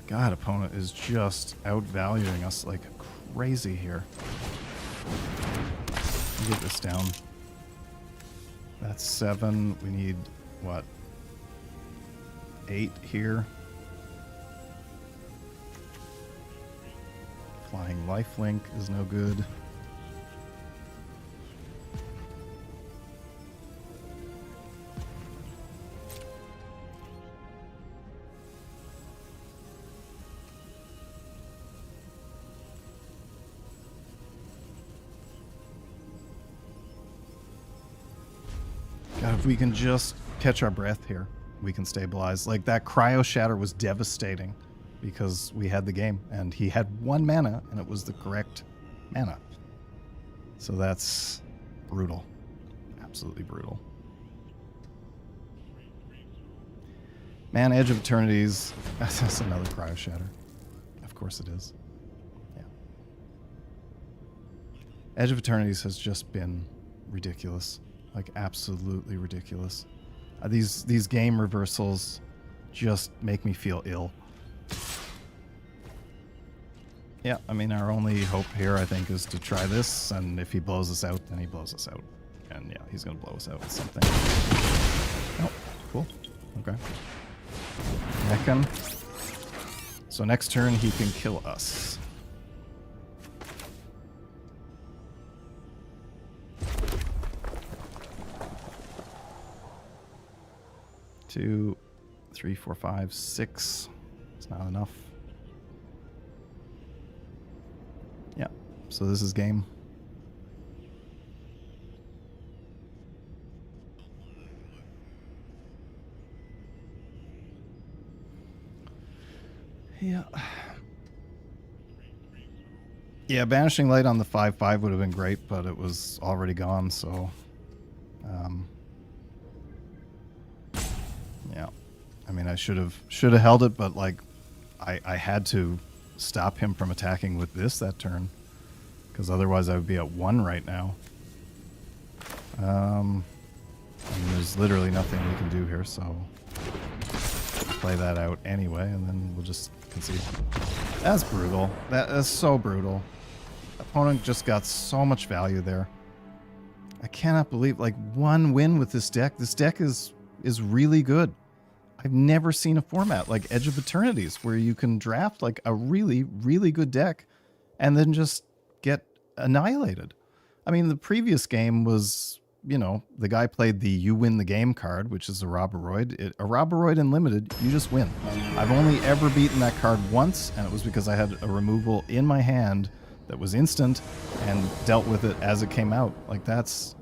God, opponent is just outvaluing us like crazy here. Get this down. That's 7. We need, what, 8 here. Flying lifelink is no good. God, if we can just catch our breath here, we can stabilize. Like, that Cryo Shatter was devastating because we had the game, and he had 1 mana, and it was the correct mana. So that's brutal. Absolutely brutal. Man, Edge of Eternities. That's another Cryo Shatter. Of course it is. Yeah. Edge of Eternities has just been ridiculous. Like, absolutely ridiculous. These game reversals just make me feel ill. Yeah, I mean, our only hope here, I think, is to try this, and if he blows us out, then he blows us out. And yeah, he's going to blow us out with something. Oh, cool. Okay. Mechan. So next turn, he can kill us. 2, 3, 4, 5, 6. It's not enough. Yeah, so this is game. Yeah. Yeah, Banishing Light on the 5/5 would have been great, but it was already gone, so... yeah. I mean, I should have held it, but, like, I had to stop him from attacking with this that turn, because otherwise I would be at 1 right now. I mean, there's literally nothing we can do here, so... play that out anyway, and then we'll just concede. That's brutal. That is so brutal. Opponent just got so much value there. I cannot believe, like, 1 win with this deck. This deck is really good. I've never seen a format like Edge of Eternities where you can draft like a really, really good deck and then just get annihilated. I mean, the previous game was, you know, the guy played the you win the game card, which is a Roboroid. A Roboroid in Limited, you just win. I've only ever beaten that card once, and it was because I had a removal in my hand that was instant and dealt with it as it came out. Like, this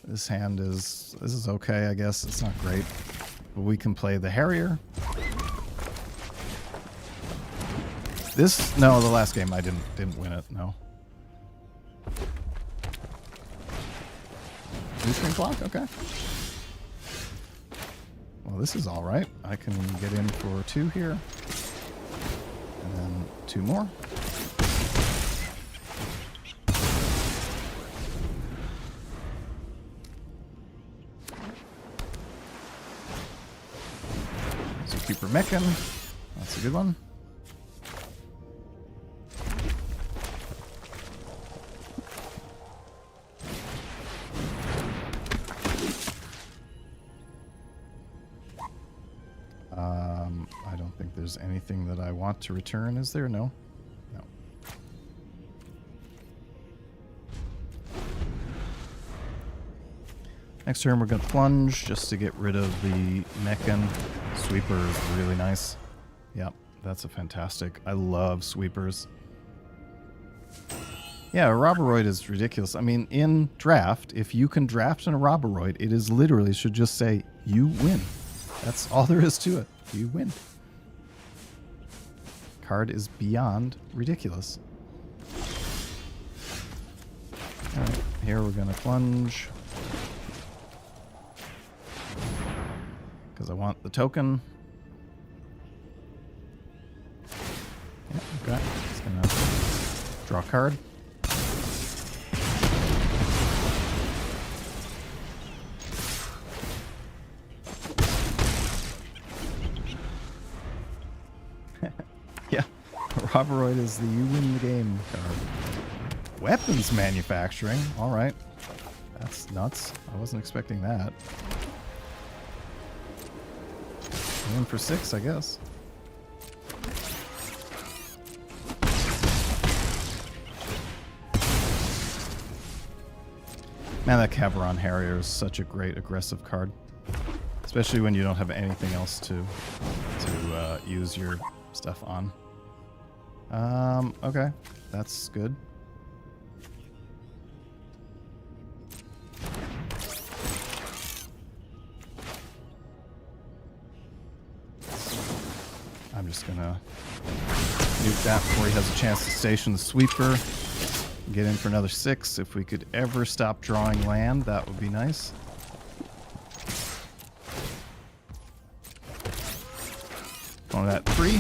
is okay, I guess. It's not great. But we can play the Harrier. No, the last game I didn't win it, no. Blue clock, okay. Well, this is all right. I can get in for 2 here. And then 2 more. Zookeeper Mechan. That's a good one. I don't think there's anything that I want to return, is there? No? No. Next turn we're going to plunge just to get rid of the Mechan. Sweeper is really nice. Yep, that's a fantastic. I love sweepers. Yeah, a Roboroid is ridiculous. I mean, in draft, if you can draft in a Roboroid, it is literally should just say, you win. That's all there is to it. You win. Card is beyond ridiculous. Alright, here we're going to plunge. Because I want the token. Yeah, okay. Just going to draw a card. Yeah, Roboroid is the you win the game card. Weapons manufacturing. All right. That's nuts. I wasn't expecting that. In for 6, I guess. Man, that Caveron Harrier is such a great aggressive card. Especially when you don't have anything else to use your stuff on. Okay. That's good. I'm just gonna nuke that before he has a chance to station the sweeper. Get in for another 6. If we could ever stop drawing land, that would be nice. Going to that 3.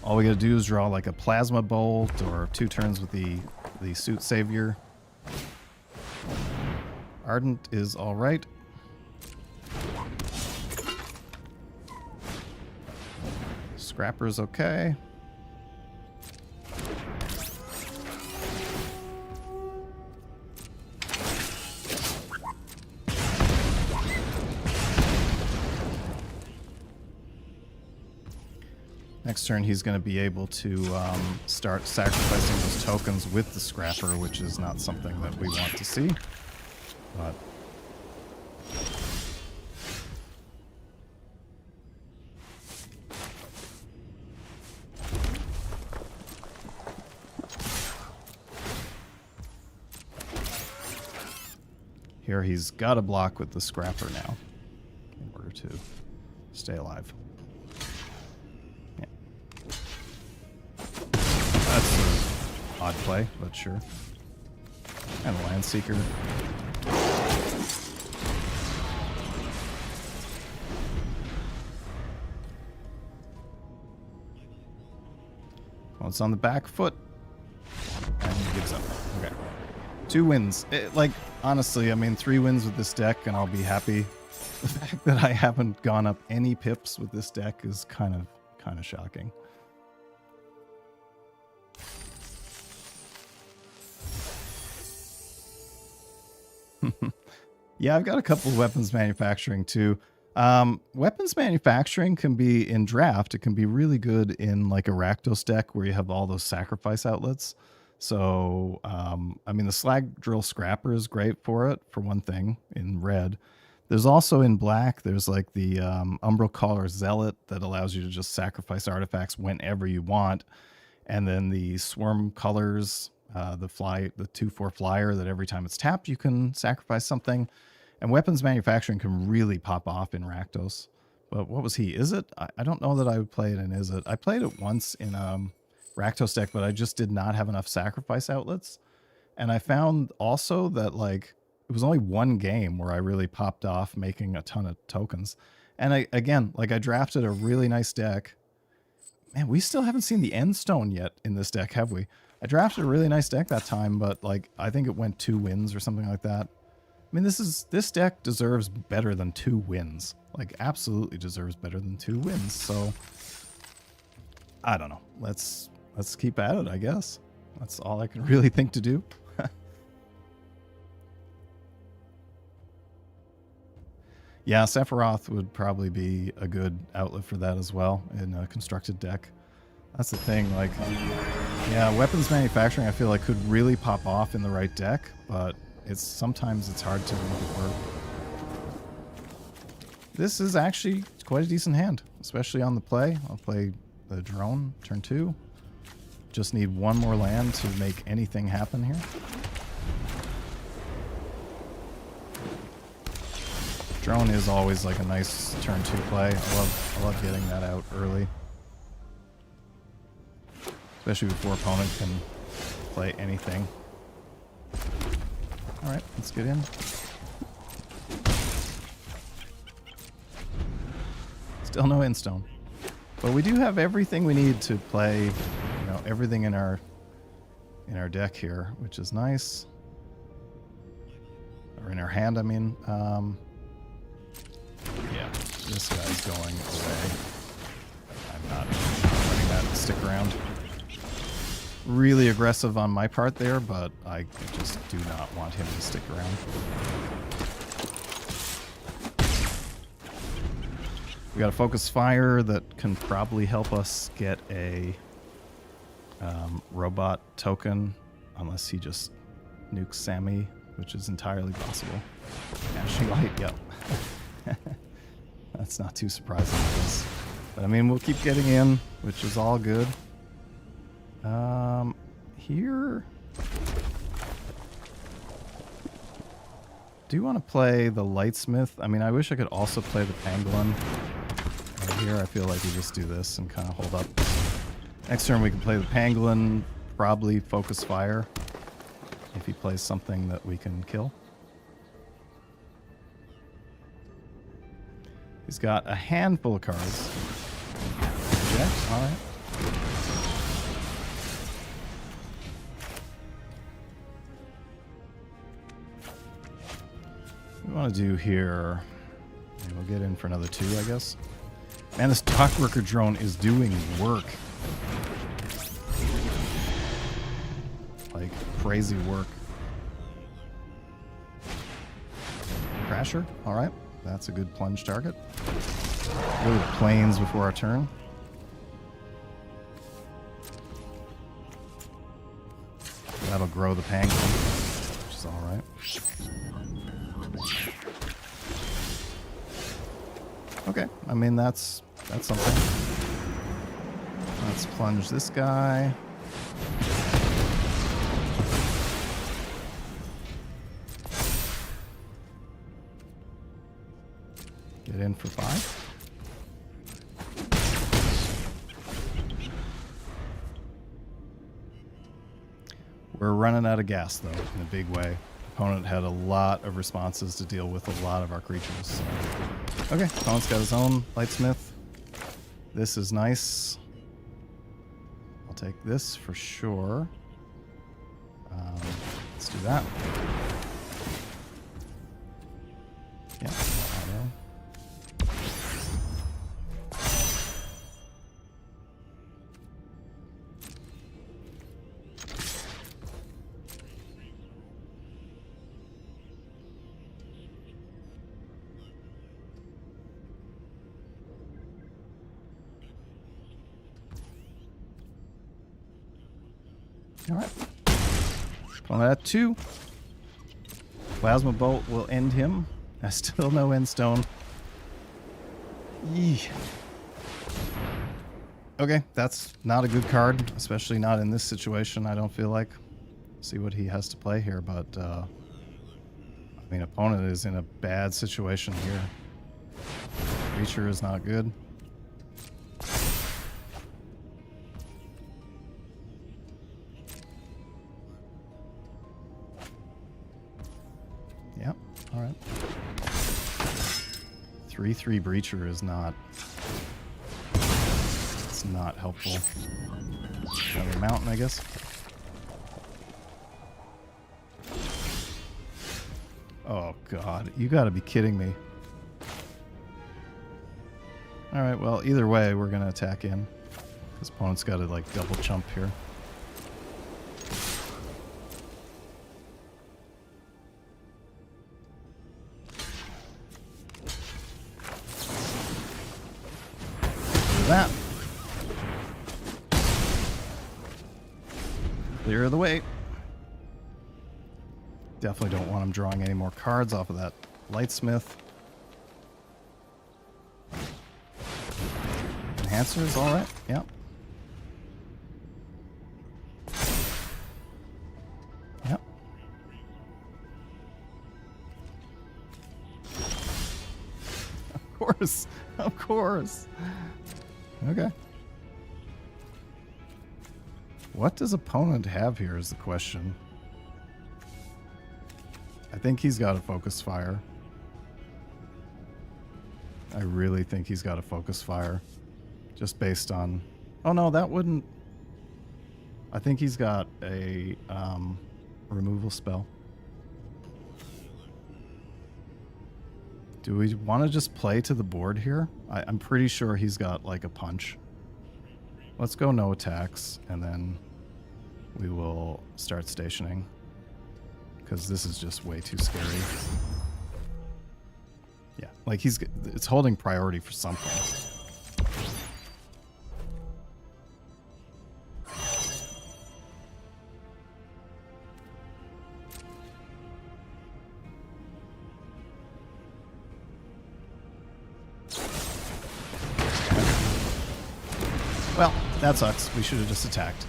All we gotta do is draw like a plasma bolt or 2 turns with the suit savior. Ardent is all right. Scrapper's okay. Next turn, he's going to be able to start sacrificing those tokens with the Scrapper, which is not something that we want to see. But here he's got a block with the Scrapper now in order to stay alive. Yeah. That's an odd play, but sure. And a Landseeker. Well, it's on the back foot. And he gives up. Okay. 2 wins. Like, honestly, I mean, 3 wins with this deck and I'll be happy. The fact that I haven't gone up any pips with this deck is kind of shocking. Yeah, I've got a couple of weapons manufacturing too. Weapons manufacturing can be in draft. It can be really good in like a Rakdos deck where you have all those sacrifice outlets. So, I mean, the Slag Drill Scrapper is great for it, for one thing, in red. There's also in black, there's like the Umbral Caller Zealot that allows you to just sacrifice artifacts whenever you want. And then the Swarm Colors, the 2/4 flyer that every time it's tapped, you can sacrifice something. And weapons manufacturing can really pop off in Rakdos. But what was he? Izzet? I don't know that I would play it in Izzet. I played it once in Rakdos deck, but I just did not have enough sacrifice outlets. And I found also that like it was only one game where I really popped off making a ton of tokens. And I drafted a really nice deck. Man, we still haven't seen the Endstone yet in this deck, have we? I drafted a really nice deck that time, but like I think it went 2 wins or something like that. I mean, this deck deserves better than 2 wins. Like, absolutely deserves better than 2 wins. So, I don't know. Let's keep at it, I guess. That's all I can really think to do. Yeah, Sephiroth would probably be a good outlet for that as well in a constructed deck. That's the thing, like, yeah, weapons manufacturing I feel like could really pop off in the right deck, but sometimes it's hard to make it work. This is actually quite a decent hand, especially on the play. I'll play the drone, turn 2. Just need 1 more land to make anything happen here. Drone is always like a nice turn 2 play. I love getting that out early. Especially before opponent can play anything. Alright, let's get in. Still no Endstone. But we do have everything we need to play, you know, everything in our deck here, which is nice. Or in our hand, I mean. Yeah, this guy's going away. I'm not letting that stick around. Really aggressive on my part there, but I just do not want him to stick around. We got a focus fire that can probably help us get a robot token, unless he just nukes Sammy, which is entirely possible. Vanishing light, yep. That's not too surprising, I guess. But I mean, we'll keep getting in, which is all good. Here... do you want to play the Lightsmith? I mean, I wish I could also play the Pangolin. And here, I feel like we just do this and kind of hold up. Next turn, we can play the Pangolin, probably focus fire, if he plays something that we can kill. He's got a handful of cards. Yeah, alright. What we want to do here, and we'll get in for another 2, I guess. Man, this Dockworker drone is doing work. Like, crazy work. Crasher, alright. That's a good plunge target. Go to the plains before our turn. That'll grow the Pangolin, which is alright. Okay, I mean, that's something. Let's plunge this guy. Get in for 5. We're running out of gas, though, in a big way. Opponent had a lot of responses to deal with a lot of our creatures. So. Okay, opponent's got his own Lightsmith. This is nice. I'll take this for sure. Let's do that. Yeah, auto. Alright. Opponent at 2. Plasma Bolt will end him. I still no Endstone. Yee. Okay, that's not a good card, especially not in this situation, I don't feel like. See what he has to play here, but I mean, opponent is in a bad situation here. Creature is not good. Yep, alright. 3/3 Breacher is not... it's not helpful. Another mountain, I guess. Oh god, you gotta be kidding me. Alright, well, either way, we're gonna attack in. This opponent's gotta, like, double chump here. That. Clear the way. Definitely don't want him drawing any more cards off of that Lightsmith. Enhancer is alright, yep. Yep. Of course, of course. Okay. What does opponent have here is the question. I think he's got a focus fire. I really think he's got a focus fire. Just based on... oh no, that wouldn't... I think he's got a removal spell. Do we want to just play to the board here? I'm pretty sure he's got like a punch. Let's go no attacks, and then we will start stationing. Because this is just way too scary. Yeah, like it's holding priority for something. Well, that sucks. We should have just attacked.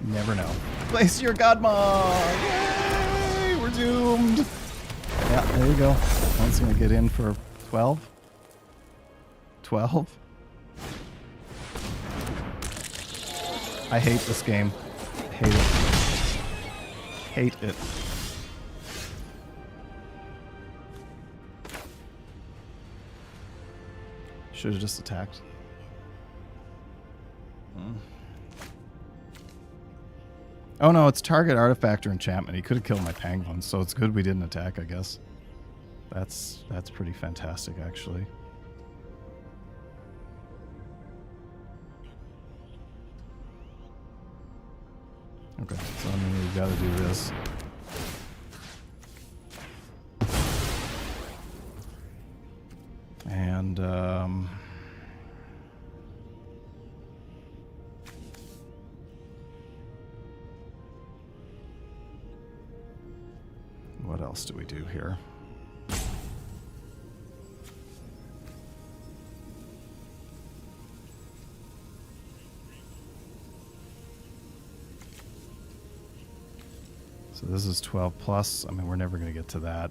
Never know. Place your Godmaw! Yay! We're doomed! Yeah, there you go. One's gonna get in for 12. 12? I hate this game. Hate it. Hate it. Should have just attacked. Oh no, it's target artifact or enchantment. He could have killed my penguin, so it's good we didn't attack, I guess. That's pretty fantastic, actually. Okay, so I mean, we've got to do this. And, what else do we do here? So this is 12 plus. I mean, we're never going to get to that.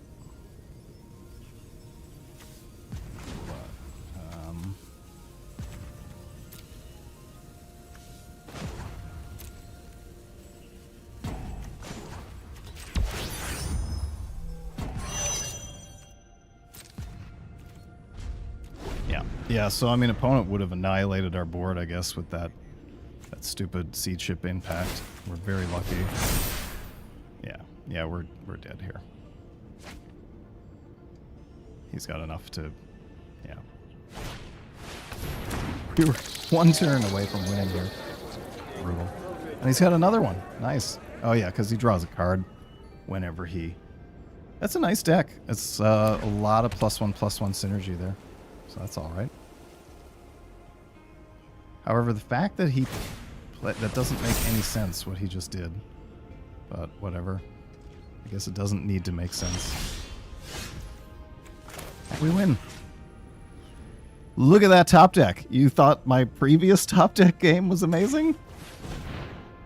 Yeah, so I mean, opponent would have annihilated our board, I guess, with that stupid seed ship impact. We're very lucky. Yeah, we're dead here. He's got enough to, yeah. We were one turn away from winning here. Brutal. And he's got another one. Nice. Oh yeah, because he draws a card whenever he. That's a nice deck. It's a lot of +1/+1 synergy there, so that's all right. However, the fact that that doesn't make any sense, what he just did. But whatever. I guess it doesn't need to make sense. We win. Look at that top deck. You thought my previous top deck game was amazing?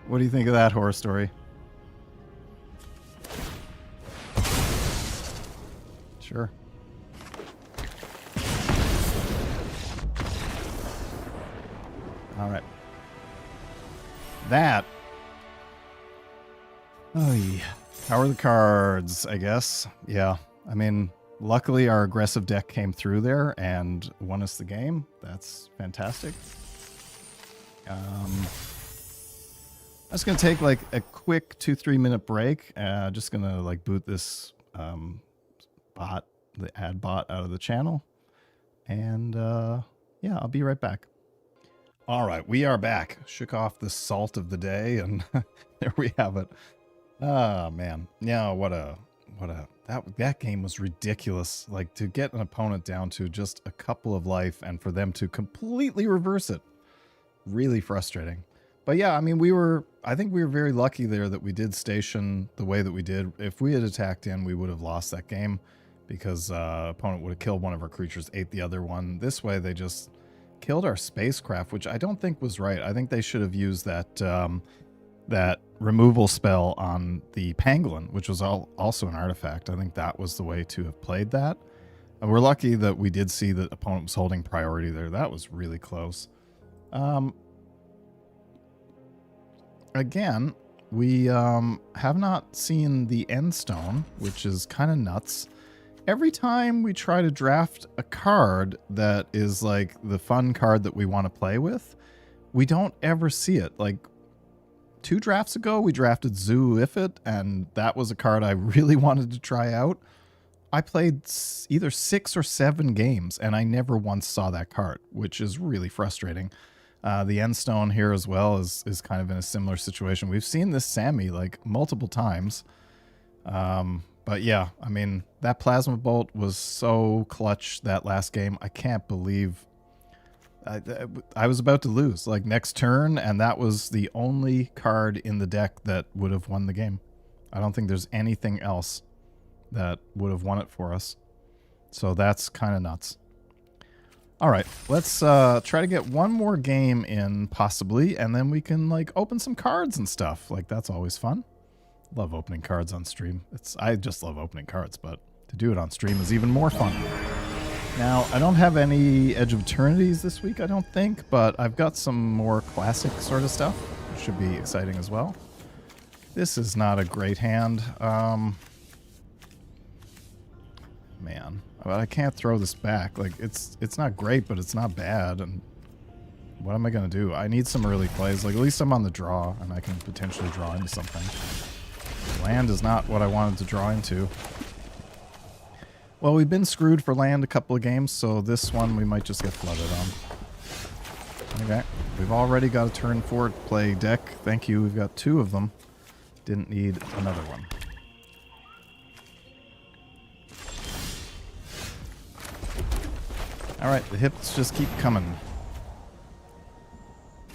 What do you think of that horror story? Sure. All right. That. Oh, yeah. How are the cards, I guess? Yeah. I mean, luckily our aggressive deck came through there and won us the game. That's fantastic. I'm just going to take like a quick 2-3 minute break. Just going to like boot this bot, the ad bot out of the channel. And yeah, I'll be right back. All right, we are back. Shook off the salt of the day, and there we have it. Oh man, yeah, that game was ridiculous. Like, to get an opponent down to just a couple of life and for them to completely reverse it, really frustrating. But yeah, I mean, I think we were very lucky there that we did station the way that we did. If we had attacked in, we would have lost that game because opponent would have killed one of our creatures, ate the other one. This way, they just killed our spacecraft, which I don't think was right. I think they should have used that that removal spell on the pangolin, which was also an artifact. I think that was the way to have played that. And we're lucky that we did see that opponent was holding priority there. That was really close. Again, we have not seen the Endstone, which is kind of nuts. Every time we try to draft a card that is like the fun card that we want to play with, we don't ever see it. Like 2 drafts ago, we drafted Izzet, and that was a card I really wanted to try out. I played either 6 or 7 games, and I never once saw that card, which is really frustrating. The Endstone here as well is kind of in a similar situation. We've seen this Sammy like multiple times. But yeah, I mean, that Plasma Bolt was so clutch that last game. I can't believe I was about to lose like next turn, and that was the only card in the deck that would have won the game. I don't think there's anything else that would have won it for us. So that's kind of nuts. All right, let's try to get one more game in, possibly, and then we can like open some cards and stuff. Like, that's always fun. Love opening cards on stream. I just love opening cards, but to do it on stream is even more fun. Now, I don't have any Edge of Eternities this week, I don't think, but I've got some more classic sort of stuff, which should be exciting as well. This is not a great hand. Man, but I can't throw this back. Like, it's not great, but it's not bad. And what am I gonna do? I need some early plays. Like, at least I'm on the draw, and I can potentially draw into something. Land is not what I wanted to draw into. Well, we've been screwed for land a couple of games, so this one we might just get flooded on. Okay, we've already got a turn 4 play deck. Thank you, we've got 2 of them. Didn't need another one. Alright, the hits just keep coming.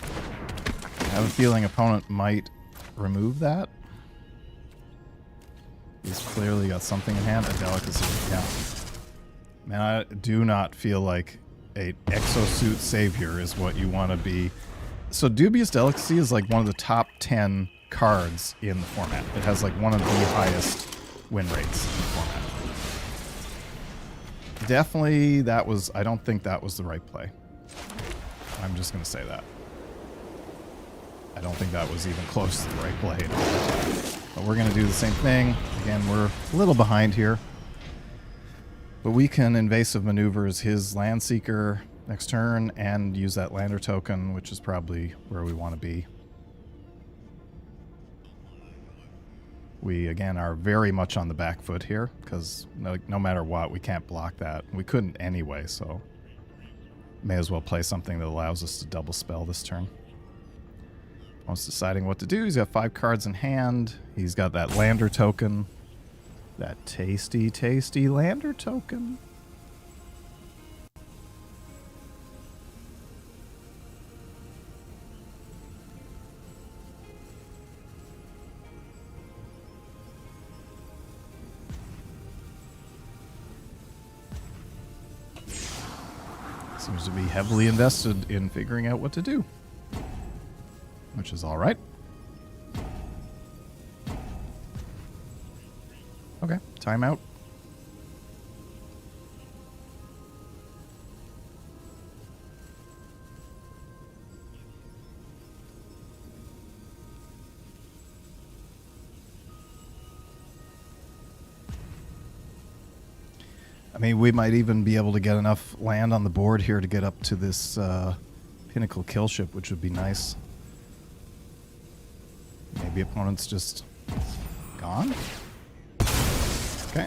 I have a feeling opponent might remove that. He's clearly got something in hand. A delicacy. Yeah. Man, I do not feel like a exosuit savior is what you want to be. So Dubious Delicacy is like one of the top 10 cards in the format. It has like one of the highest win rates in the format. Definitely that was, I don't think that was the right play. I'm just going to say that. I don't think that was even close to the right play. But we're going to do the same thing. Again, we're a little behind here. But we can invasive maneuvers his land seeker next turn and use that lander token, which is probably where we want to be. We, again, are very much on the back foot here, because no matter what, we can't block that. We couldn't anyway, so may as well play something that allows us to double spell this turn. Once deciding what to do, he's got 5 cards in hand. He's got that lander token. That tasty, tasty lander token. Seems to be heavily invested in figuring out what to do, which is all right. Okay, timeout. I mean, we might even be able to get enough land on the board here to get up to this pinnacle kill ship, which would be nice. Maybe opponent's just gone? Okay.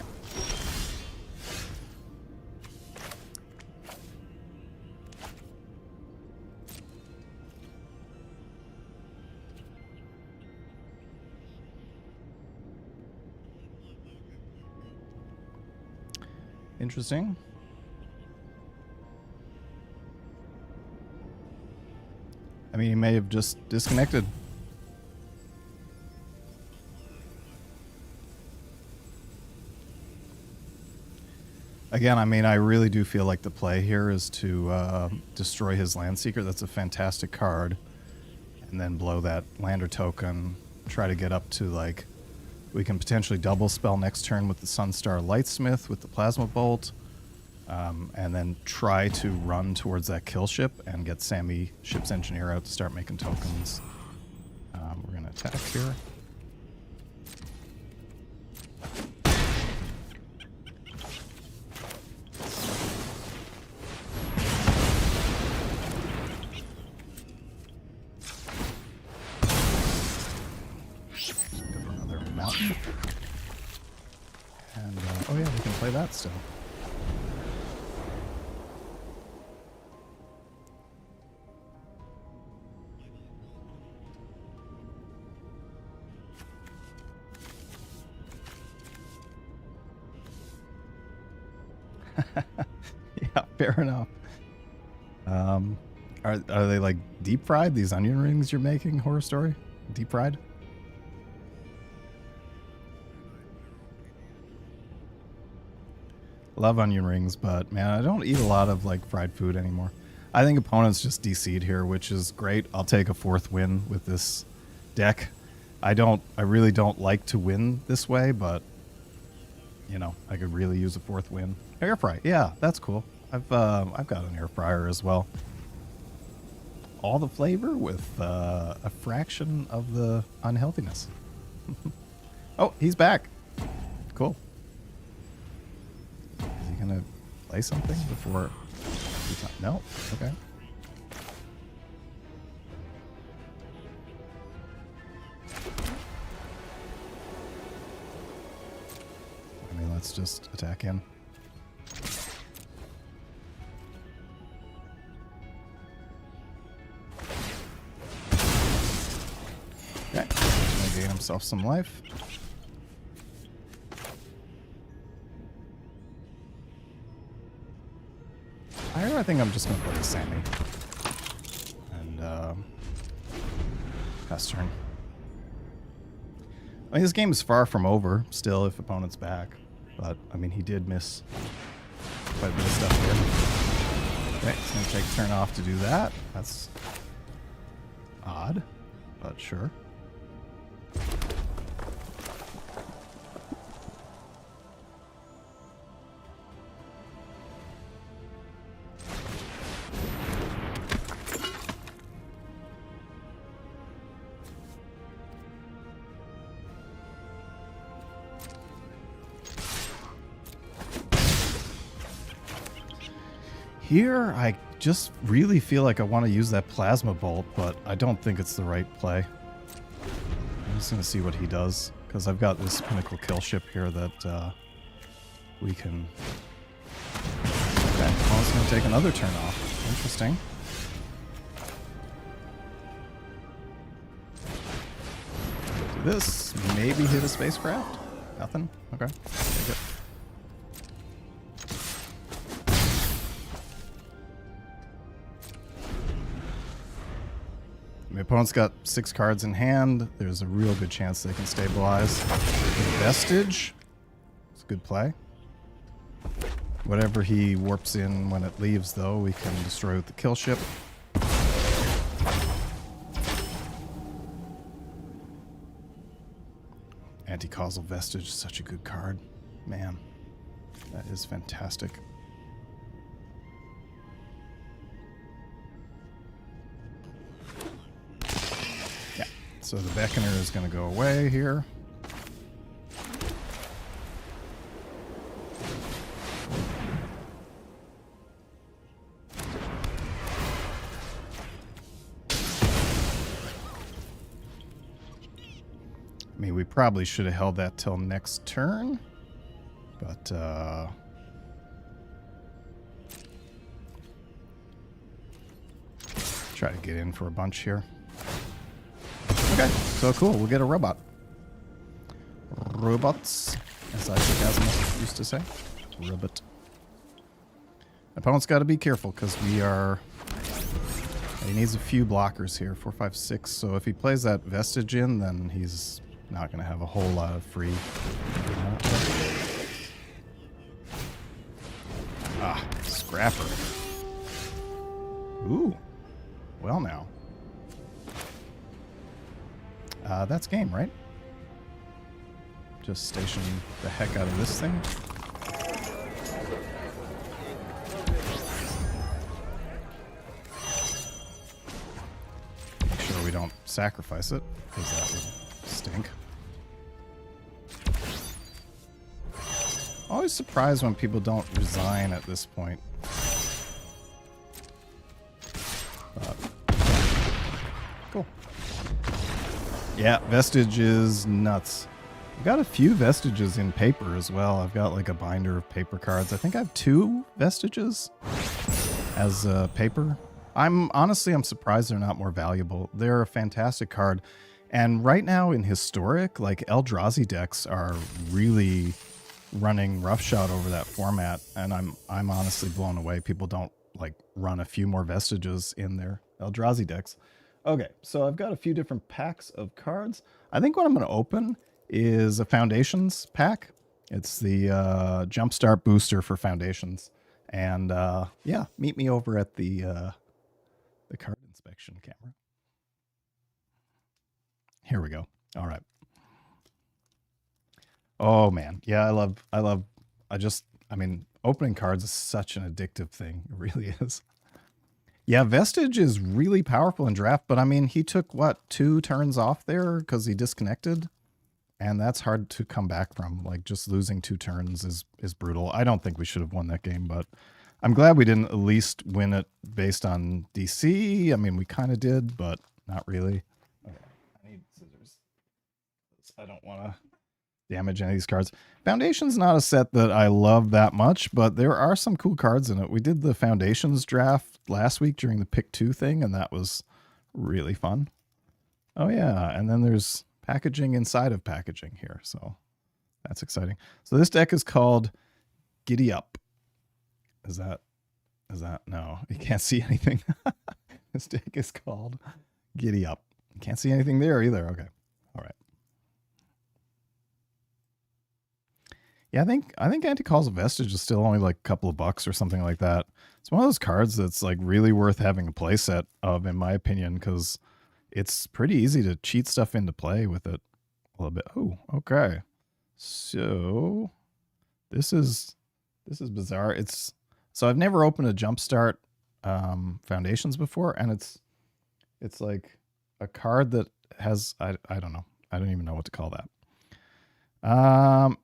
Interesting. I mean, he may have just disconnected. Again, I mean, I really do feel like the play here is to destroy his Landseeker. That's a fantastic card. And then blow that lander token. Try to get up to, like, we can potentially double spell next turn with the Sunstar Lightsmith with the Plasma Bolt. And then try to run towards that kill ship and get Sammy Ship's Engineer out to start making tokens. We're going to attack here. And, oh yeah, we can play that still. Yeah, fair enough. Are they like deep fried? These onion rings you're making, Horror Story? Deep fried? Love onion rings, but man, I don't eat a lot of like fried food anymore. I think opponents just DC'd here, which is great. I'll take a 4th win with this deck. I really don't like to win this way, but you know, I could really use a 4th win. Air fry, yeah, that's cool. I've got an air fryer as well. All the flavor with a fraction of the unhealthiness. Oh, he's back. Cool. Is he gonna play something before? No. Okay. I mean, let's just attack him. Okay, he's gonna gain himself some life. I think I'm just gonna play Sammy. And pass turn. I mean, this game is far from over still if opponent's back. But I mean, he did miss quite a bit of stuff here. Okay, he's gonna take a turn off to do that. That's odd, but sure. Here, I just really feel like I want to use that plasma bolt, but I don't think it's the right play. I'm just going to see what he does, because I've got this pinnacle kill ship here that we can... Okay, well, it's going to take another turn off. Interesting. Do this, maybe hit a spacecraft? Nothing? Okay, take it. My opponent's got 6 cards in hand. There's a real good chance they can stabilize. Vestige. It's a good play. Whatever he warps in when it leaves, though, we can destroy with the kill ship. Anti-causal Vestige is such a good card. Man, that is fantastic. So the Beckoner is going to go away here. I mean, we probably should have held that till next turn, but try to get in for a bunch here. Okay, so cool. We'll get a robot. Robots, as Isaac Asimov used to say. Robot. Opponent's got to be careful because we are... He needs a few blockers here. 4, 5, 6. So if he plays that Vestige in, then he's not going to have a whole lot of free... Ah, Scrapper. Ooh. Well now. That's game, right? Just station the heck out of this thing. Make sure we don't sacrifice it, because that would stink. Always surprised when people don't resign at this point. Cool. Yeah, Vestige is nuts. I've got a few Vestiges in paper as well. I've got like a binder of paper cards. I think I have 2 Vestiges as paper. I'm surprised they're not more valuable. They're a fantastic card. And right now in Historic, like Eldrazi decks are really, running roughshod over that format, and I'm honestly blown away. People don't like run a few more vestiges in their Eldrazi decks. Okay, so I've got a few different packs of cards. I think what I'm going to open is a Foundations pack. It's the Jumpstart booster for Foundations, and yeah, meet me over at the card inspection camera. Here we go. All right. Oh man, yeah, I mean, opening cards is such an addictive thing. It really is. Yeah, Vestige is really powerful in draft, but I mean, he took what, 2 turns off there because he disconnected, and that's hard to come back from. Like, just losing 2 turns is brutal. I don't think we should have won that game, but I'm glad we didn't at least win it based on DC. I mean, we kind of did, but not really. Okay, I need scissors. I don't want to damage any of these cards. Foundation's not a set that I love that much, but there are some cool cards in it. We did the Foundations draft last week during the pick 2 thing, and that was really fun. Oh yeah, and then there's packaging inside of packaging here, so that's exciting. So this deck is called Giddy Up. Is that no, you can't see anything. This deck is called Giddy Up. You can't see anything there either. Okay. All right. Yeah, I think Anti-Calls of Vestige is still only like a couple of bucks or something like that. It's one of those cards that's like really worth having a playset of, in my opinion, because it's pretty easy to cheat stuff into play with it a little bit. Oh, okay. So this is bizarre. So I've never opened a Jumpstart Foundations before, and it's like a card that has I don't know. I don't even know what to call that.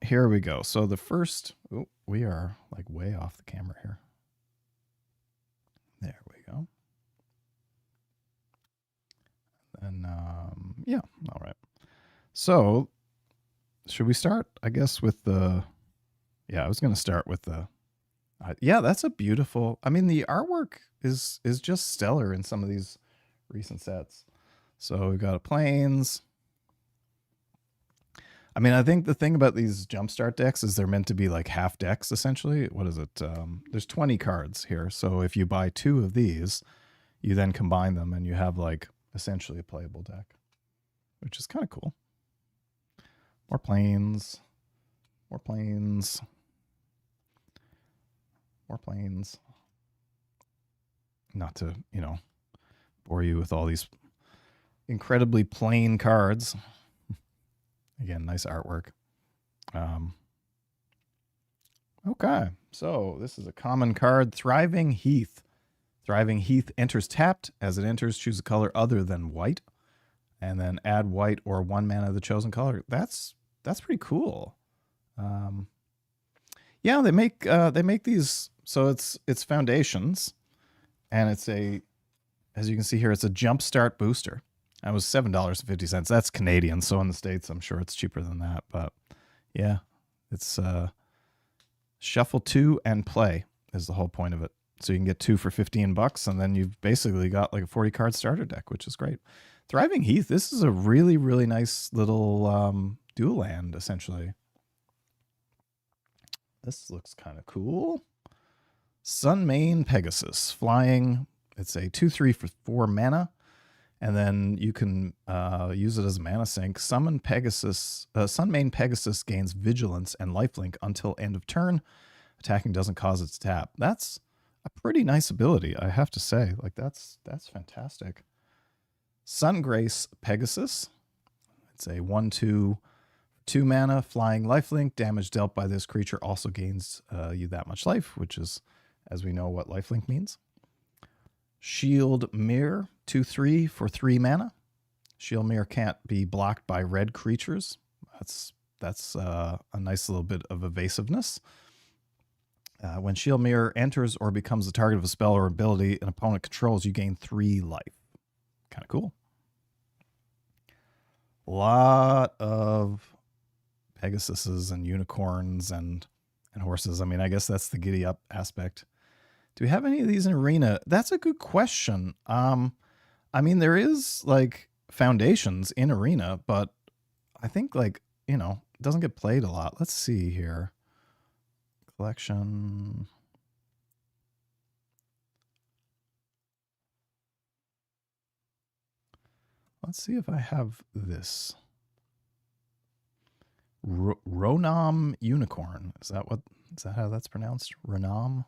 Here we go. So the first, we are like way off the camera here. There we go. And, yeah, all right. So should we start, I guess, with the, yeah, I was going to start with the, yeah, that's a beautiful, I mean, the artwork is just stellar in some of these recent sets. So we've got a Plains. I mean, I think the thing about these Jumpstart decks is they're meant to be like half decks, essentially. What is it? There's 20 cards here. So if you buy 2 of these, you then combine them and you have like essentially a playable deck, which is kind of cool. More Plains. More Plains. More Plains. Not to, you know, bore you with all these incredibly plain cards. Again, nice artwork. Okay, so this is a common card, Thriving Heath. Thriving Heath enters tapped. As it enters, choose a color other than white, and then add white or 1 mana of the chosen color. That's pretty cool. Yeah, they make these. So it's Foundations, and it's a, as you can see here, it's a Jumpstart booster. That was $7.50. That's Canadian, so in the States, I'm sure it's cheaper than that. But yeah, it's shuffle 2 and play is the whole point of it. So you can get 2 for $15, and then you've basically got like a 40-card starter deck, which is great. Thriving Heath, this is a really, really nice little dual land, essentially. This looks kind of cool. Sunmane Pegasus, flying. It's a 2/3 for 4 mana. And then you can use it as a mana sink. Summon Pegasus. Sunmane Pegasus gains Vigilance and Lifelink until end of turn. Attacking doesn't cause it to tap. That's a pretty nice ability, I have to say. Like that's fantastic. Sungrace Pegasus. It's a 1/2, 2 mana flying lifelink. Damage dealt by this creature also gains you that much life, which is, as we know, what lifelink means. Shield Mirror, 2/3 for 3 mana. Shield Mirror can't be blocked by red creatures. That's a nice little bit of evasiveness. When Shield Mirror enters or becomes the target of a spell or ability an opponent controls, you gain 3 life. Kind of cool. A lot of Pegasuses and unicorns and horses. I mean, I guess that's the giddy up aspect. Do we have any of these in Arena? That's a good question. I mean, there is like Foundations in Arena, but I think like, you know, it doesn't get played a lot. Let's see here. collection. Let's see if I have this. Ronom Unicorn. Is that how that's pronounced? Ronom?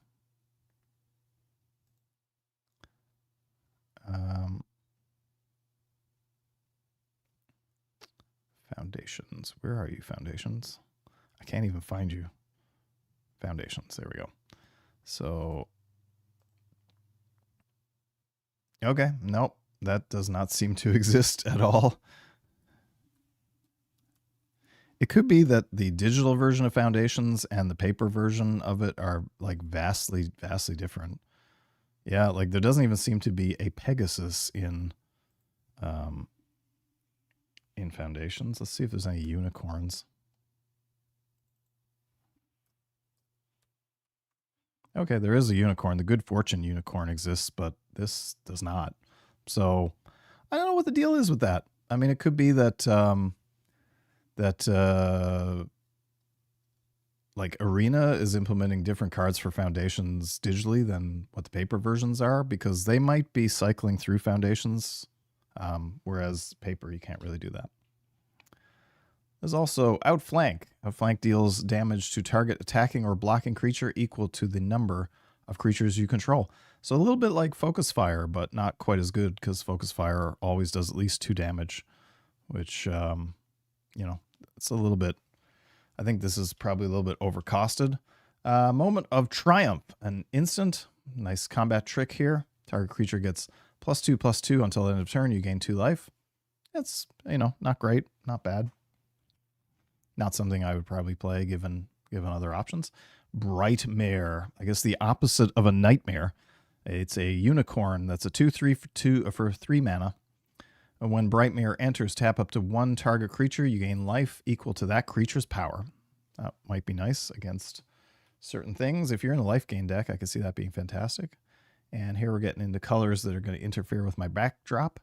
Foundations. Where are you, Foundations? I can't even find you. Foundations. There we go. So, okay. Nope. That does not seem to exist at all. It could be that the digital version of Foundations and the paper version of it are like vastly, vastly different. Yeah, like there doesn't even seem to be a Pegasus in Foundations. Let's see if there's any unicorns. Okay, there is a unicorn. The Good Fortune unicorn exists, but this does not. So I don't know what the deal is with that. I mean, it could be that like Arena is implementing different cards for Foundations digitally than what the paper versions are, because they might be cycling through Foundations, whereas paper, you can't really do that. There's also Outflank. Outflank deals damage to target attacking or blocking creature equal to the number of creatures you control. So a little bit like Focus Fire, but not quite as good, because Focus Fire always does at least 2 damage, which, you know, it's a little bit, I think this is probably a little bit overcosted. Moment of Triumph, an instant, nice combat trick here. Target creature gets +2/+2 until the end of turn. You gain 2 life. That's, you know, not great, not bad. Not something I would probably play given other options. Brightmare, I guess the opposite of a nightmare. It's a unicorn that's a 2/3 for 3 mana. And when Brightmare enters, tap up to 1 target creature. You gain life equal to that creature's power. That might be nice against certain things. If you're in a life gain deck, I can see that being fantastic. And here we're getting into colors that are going to interfere with my backdrop.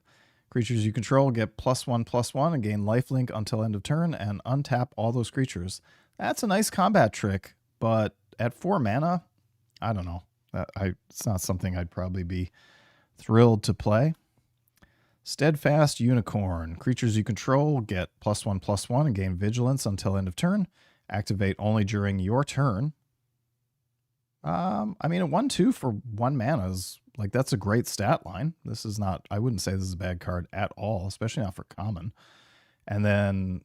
Creatures you control get +1/+1 and gain lifelink until end of turn, and untap all those creatures. That's a nice combat trick, but at 4 mana, I don't know. It's not something I'd probably be thrilled to play. Steadfast Unicorn. Creatures you control get +1/+1 and gain vigilance until end of turn. Activate only during your turn. I mean, a 1/2 for 1 mana is like, that's a great stat line. This is not, I wouldn't say this is a bad card at all, especially not for common. And then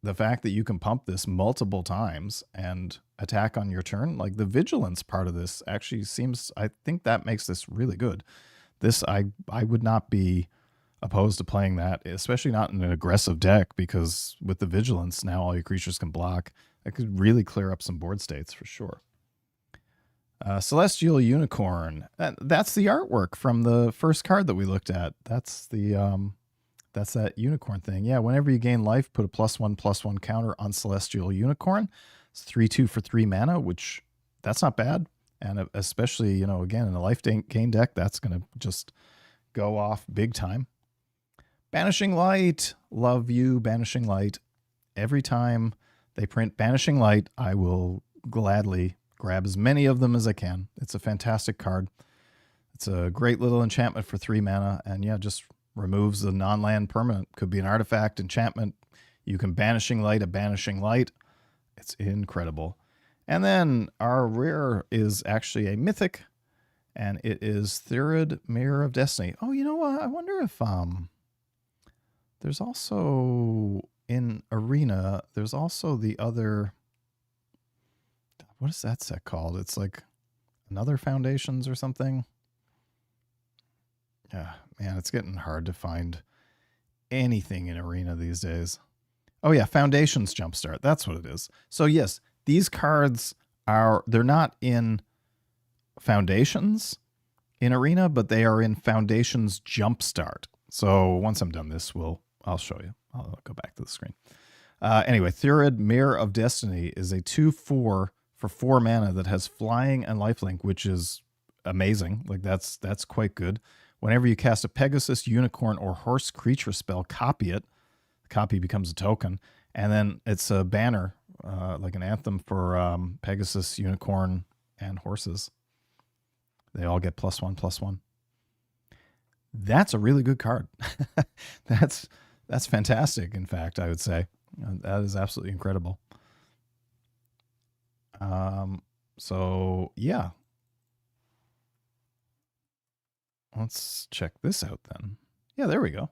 the fact that you can pump this multiple times and attack on your turn, like the vigilance part of this actually seems, I think that makes this really good. This, I would not be opposed to playing that, especially not in an aggressive deck, because with the vigilance, now all your creatures can block. It could really clear up some board states for sure. Celestial Unicorn. That's the artwork from the first card that we looked at. That's the that's that unicorn thing. Yeah, whenever you gain life, put a +1/+1 counter on Celestial Unicorn. It's 3/2 for 3 mana, which that's not bad. And especially, you know, again, in a life gain deck, that's going to just go off big time. Banishing Light. Love you, Banishing Light. Every time they print Banishing Light, I will gladly grab as many of them as I can. It's a fantastic card. It's a great little enchantment for 3 mana, and yeah, just removes the non-land permanent. Could be an artifact, enchantment. You can Banishing Light a Banishing Light. It's incredible. And then our rare is actually a mythic, and it is Thurid, Mirror of Destiny. Oh, you know what? I wonder if there's also in Arena, there's also the other, what is that set called? It's like another Foundations or something. Yeah, man, it's getting hard to find anything in Arena these days. Oh yeah, Foundations Jumpstart. That's what it is. So yes, these cards they're not in Foundations in Arena, but they are in Foundations Jumpstart. So once I'm done this, I'll show you. I'll go back to the screen. Anyway, Thurid, Mirror of Destiny is a 2/4 for 4 mana that has flying and lifelink, which is amazing. Like that's quite good. Whenever you cast a Pegasus, Unicorn, or Horse creature spell, copy it. The copy becomes a token. And then it's a banner like an anthem for Pegasus, Unicorn, and horses. They all get +1/+1. That's a really good card. That's fantastic. In fact, I would say that is absolutely incredible. So yeah, let's check this out then. Yeah, there we go.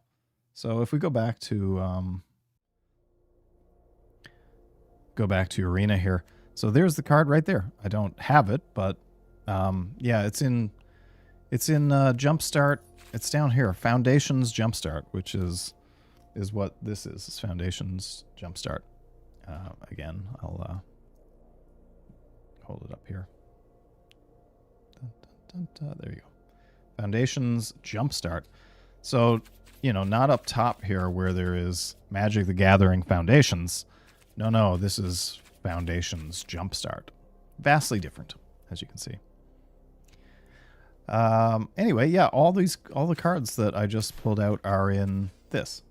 So if we go back to Arena here. So there's the card right there. I don't have it, but yeah, it's in Jumpstart. It's down here, Foundations Jumpstart, which is what this is. It's Foundations Jumpstart. Again, I'll hold it up here. Dun, dun, dun, dun. There you go. Foundations Jumpstart. So, you know, not up top here where there is Magic the Gathering Foundations. No, this is Foundations Jumpstart. Vastly different, as you can see. Anyway, yeah, all the cards that I just pulled out are in this.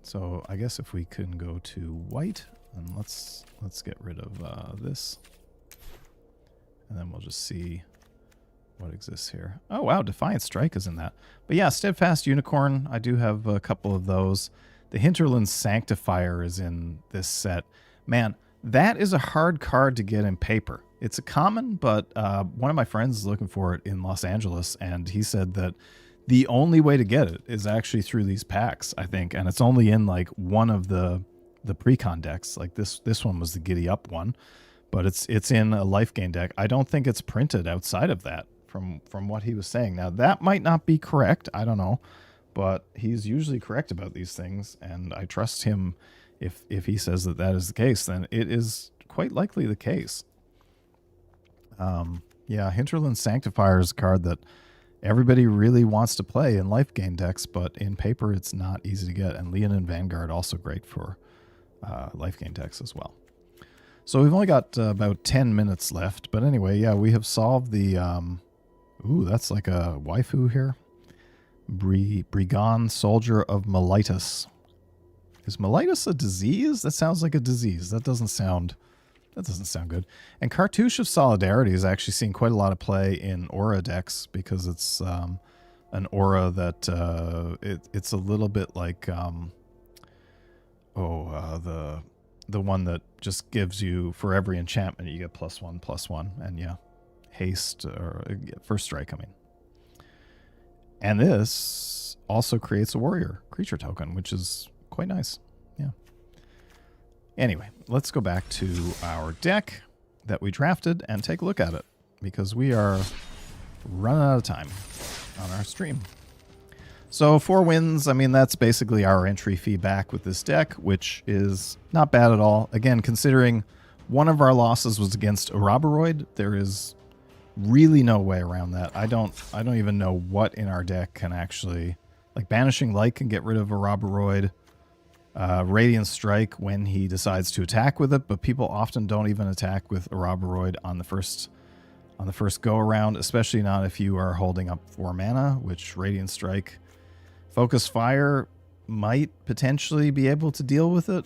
So I guess if we can go to white, and let's get rid of this. And then we'll just see what exists here. Oh, wow, Defiant Strike is in that. But yeah, Steadfast Unicorn, I do have a couple of those. The Hinterland Sanctifier is in this set. Man, that is a hard card to get in paper. It's a common, but one of my friends is looking for it in Los Angeles, and he said that the only way to get it is actually through these packs, I think, and it's only in like one of the pre-con decks. Like this one was the Giddy Up one, but it's in a life gain deck. I don't think it's printed outside of that from what he was saying. Now, that might not be correct. I don't know, but he's usually correct about these things, and I trust him. If he says that is the case, then it is quite likely the case. Yeah, Hinterland Sanctifier is a card that everybody really wants to play in life gain decks, but in paper it's not easy to get. And Leonin Vanguard also great for life gain decks as well. So we've only got about 10 minutes left, but anyway, yeah, we have solved the ooh, that's like a waifu here. Brigand Soldier of Melitus. Is Melitus a disease? That sounds like a disease. That doesn't sound good. And Cartouche of Solidarity is actually seeing quite a lot of play in aura decks because it's an aura that it's a little bit like the one that just gives you, for every enchantment you get +1/+1, and yeah, haste or first strike, I mean. And this also creates a warrior creature token, which is quite nice. Yeah. Anyway, let's go back to our deck that we drafted and take a look at it, because we are running out of time on our stream. So 4 wins, I mean, that's basically our entry fee back with this deck, which is not bad at all. Again, considering one of our losses was against Ouroboros, there is really no way around that. I don't even know what in our deck can actually, like, Banishing Light can get rid of Ouroboros. Radiant Strike when he decides to attack with it, but people often don't even attack with Ouroboros on the first go around, especially not if you are holding up 4 mana, which Radiant Strike. Focus Fire might potentially be able to deal with it,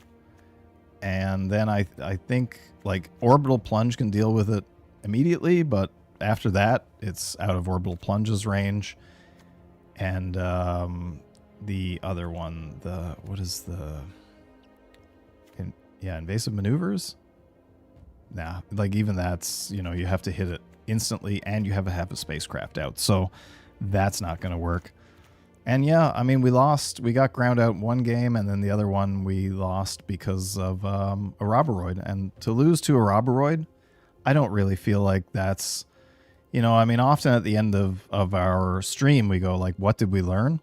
and then I think like Orbital Plunge can deal with it immediately, but after that it's out of Orbital Plunge's range. And the other one, Invasive Maneuvers? Nah, like even that's, you know, you have to hit it instantly and you have to have a spacecraft out. So that's not going to work. And yeah, I mean, we got ground out one game, and then the other one we lost because of Ouroboros. And to lose to Ouroboros, I don't really feel like that's, you know, I mean, often at the end of our stream, we go like, what did we learn?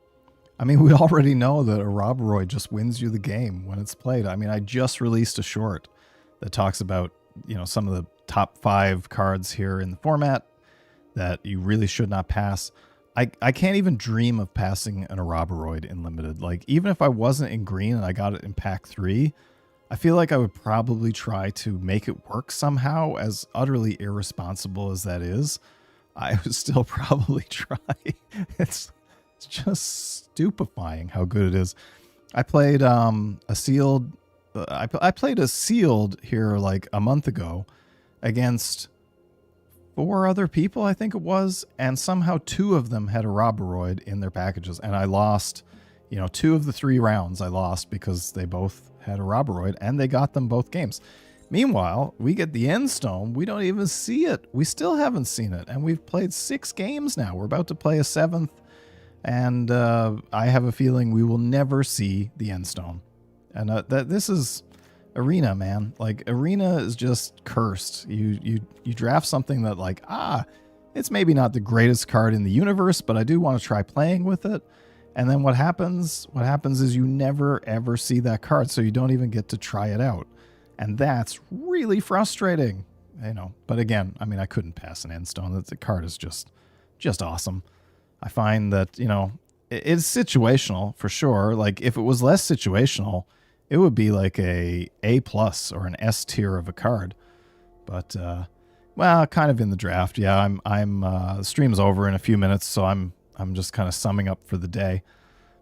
I mean, we already know that Ouroboros just wins you the game when it's played. I mean, I just released a short that talks about, you know, some of the top 5 cards here in the format that you really should not pass. I can't even dream of passing an Ouroboros in Limited. Like, even if I wasn't in green and I got it in pack 3, I feel like I would probably try to make it work somehow. As utterly irresponsible as that is, I would still probably try. It's just stupefying how good it is. I played a sealed I played a sealed here like a month ago against 4 other people, I think it was, and somehow 2 of them had a Roboroid in their packages, and I lost, 2 of the 3 rounds I lost because they both had a Roboroid, and they got them both games. Meanwhile, we get the Endstone, we don't even see it. We still haven't seen it, and we've played 6 games now. We're about to play a 7th, and I have a feeling we will never see the Endstone. And this is Arena, man. Like, Arena is just cursed. You draft something that, like, it's maybe not the greatest card in the universe, but I do want to try playing with it. And then what happens? What happens is you never, ever see that card, so you don't even get to try it out. And that's really frustrating, But again, I mean, I couldn't pass an Endstone. The card is just awesome. I find that, it's situational for sure. Like, if it was less situational, it would be like a A+ or an S tier of a card. But well, kind of in the draft. Yeah, I'm the stream's over in a few minutes, so I'm just kind of summing up for the day.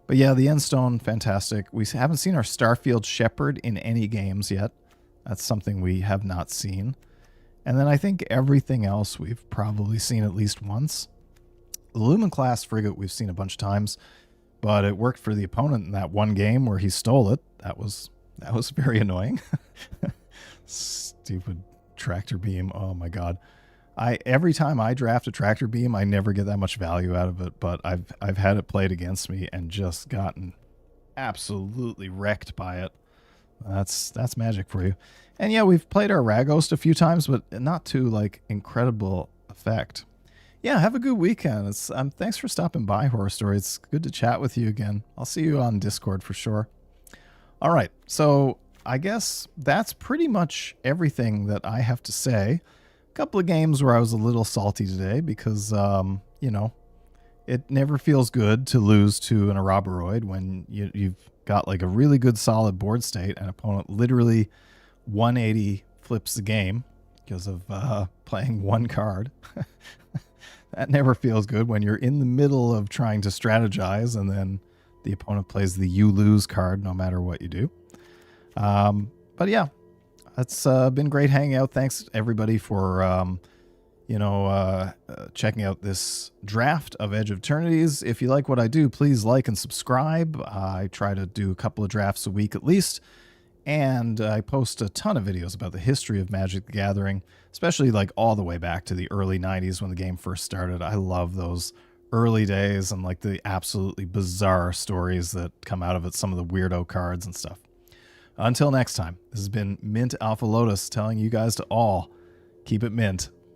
But yeah, the Endstone, fantastic. We haven't seen our Starfield Shepherd in any games yet. That's something we have not seen. And then I think everything else we've probably seen at least once. The Lumen Class Frigate we've seen a bunch of times, but it worked for the opponent in that one game where he stole it. That was very annoying. Stupid tractor beam. Oh my god. Every time I draft a tractor beam, I never get that much value out of it, but I've had it played against me and just gotten absolutely wrecked by it. That's magic for you. And yeah, we've played our Rakdos a few times, but not to like incredible effect. Yeah, have a good weekend. Thanks for stopping by, Horror Story. It's good to chat with you again. I'll see you on Discord for sure. All right, so I guess that's pretty much everything that I have to say. A couple of games where I was a little salty today because, it never feels good to lose to an Araboroid when you've got like a really good solid board state and opponent literally 180 flips the game because of playing one card. That never feels good when you're in the middle of trying to strategize and then the opponent plays the you lose card no matter what you do. But yeah, it's been great hanging out. Thanks everybody for checking out this draft of Edge of Eternities. If you like what I do, please like and subscribe. I try to do a couple of drafts a week at least, and I post a ton of videos about the history of Magic the Gathering, especially like all the way back to the early 90s when the game first started. I love those early days and like the absolutely bizarre stories that come out of it, some of the weirdo cards and stuff. Until next time, this has been Mint Alpha Lotus telling you guys to all keep it mint.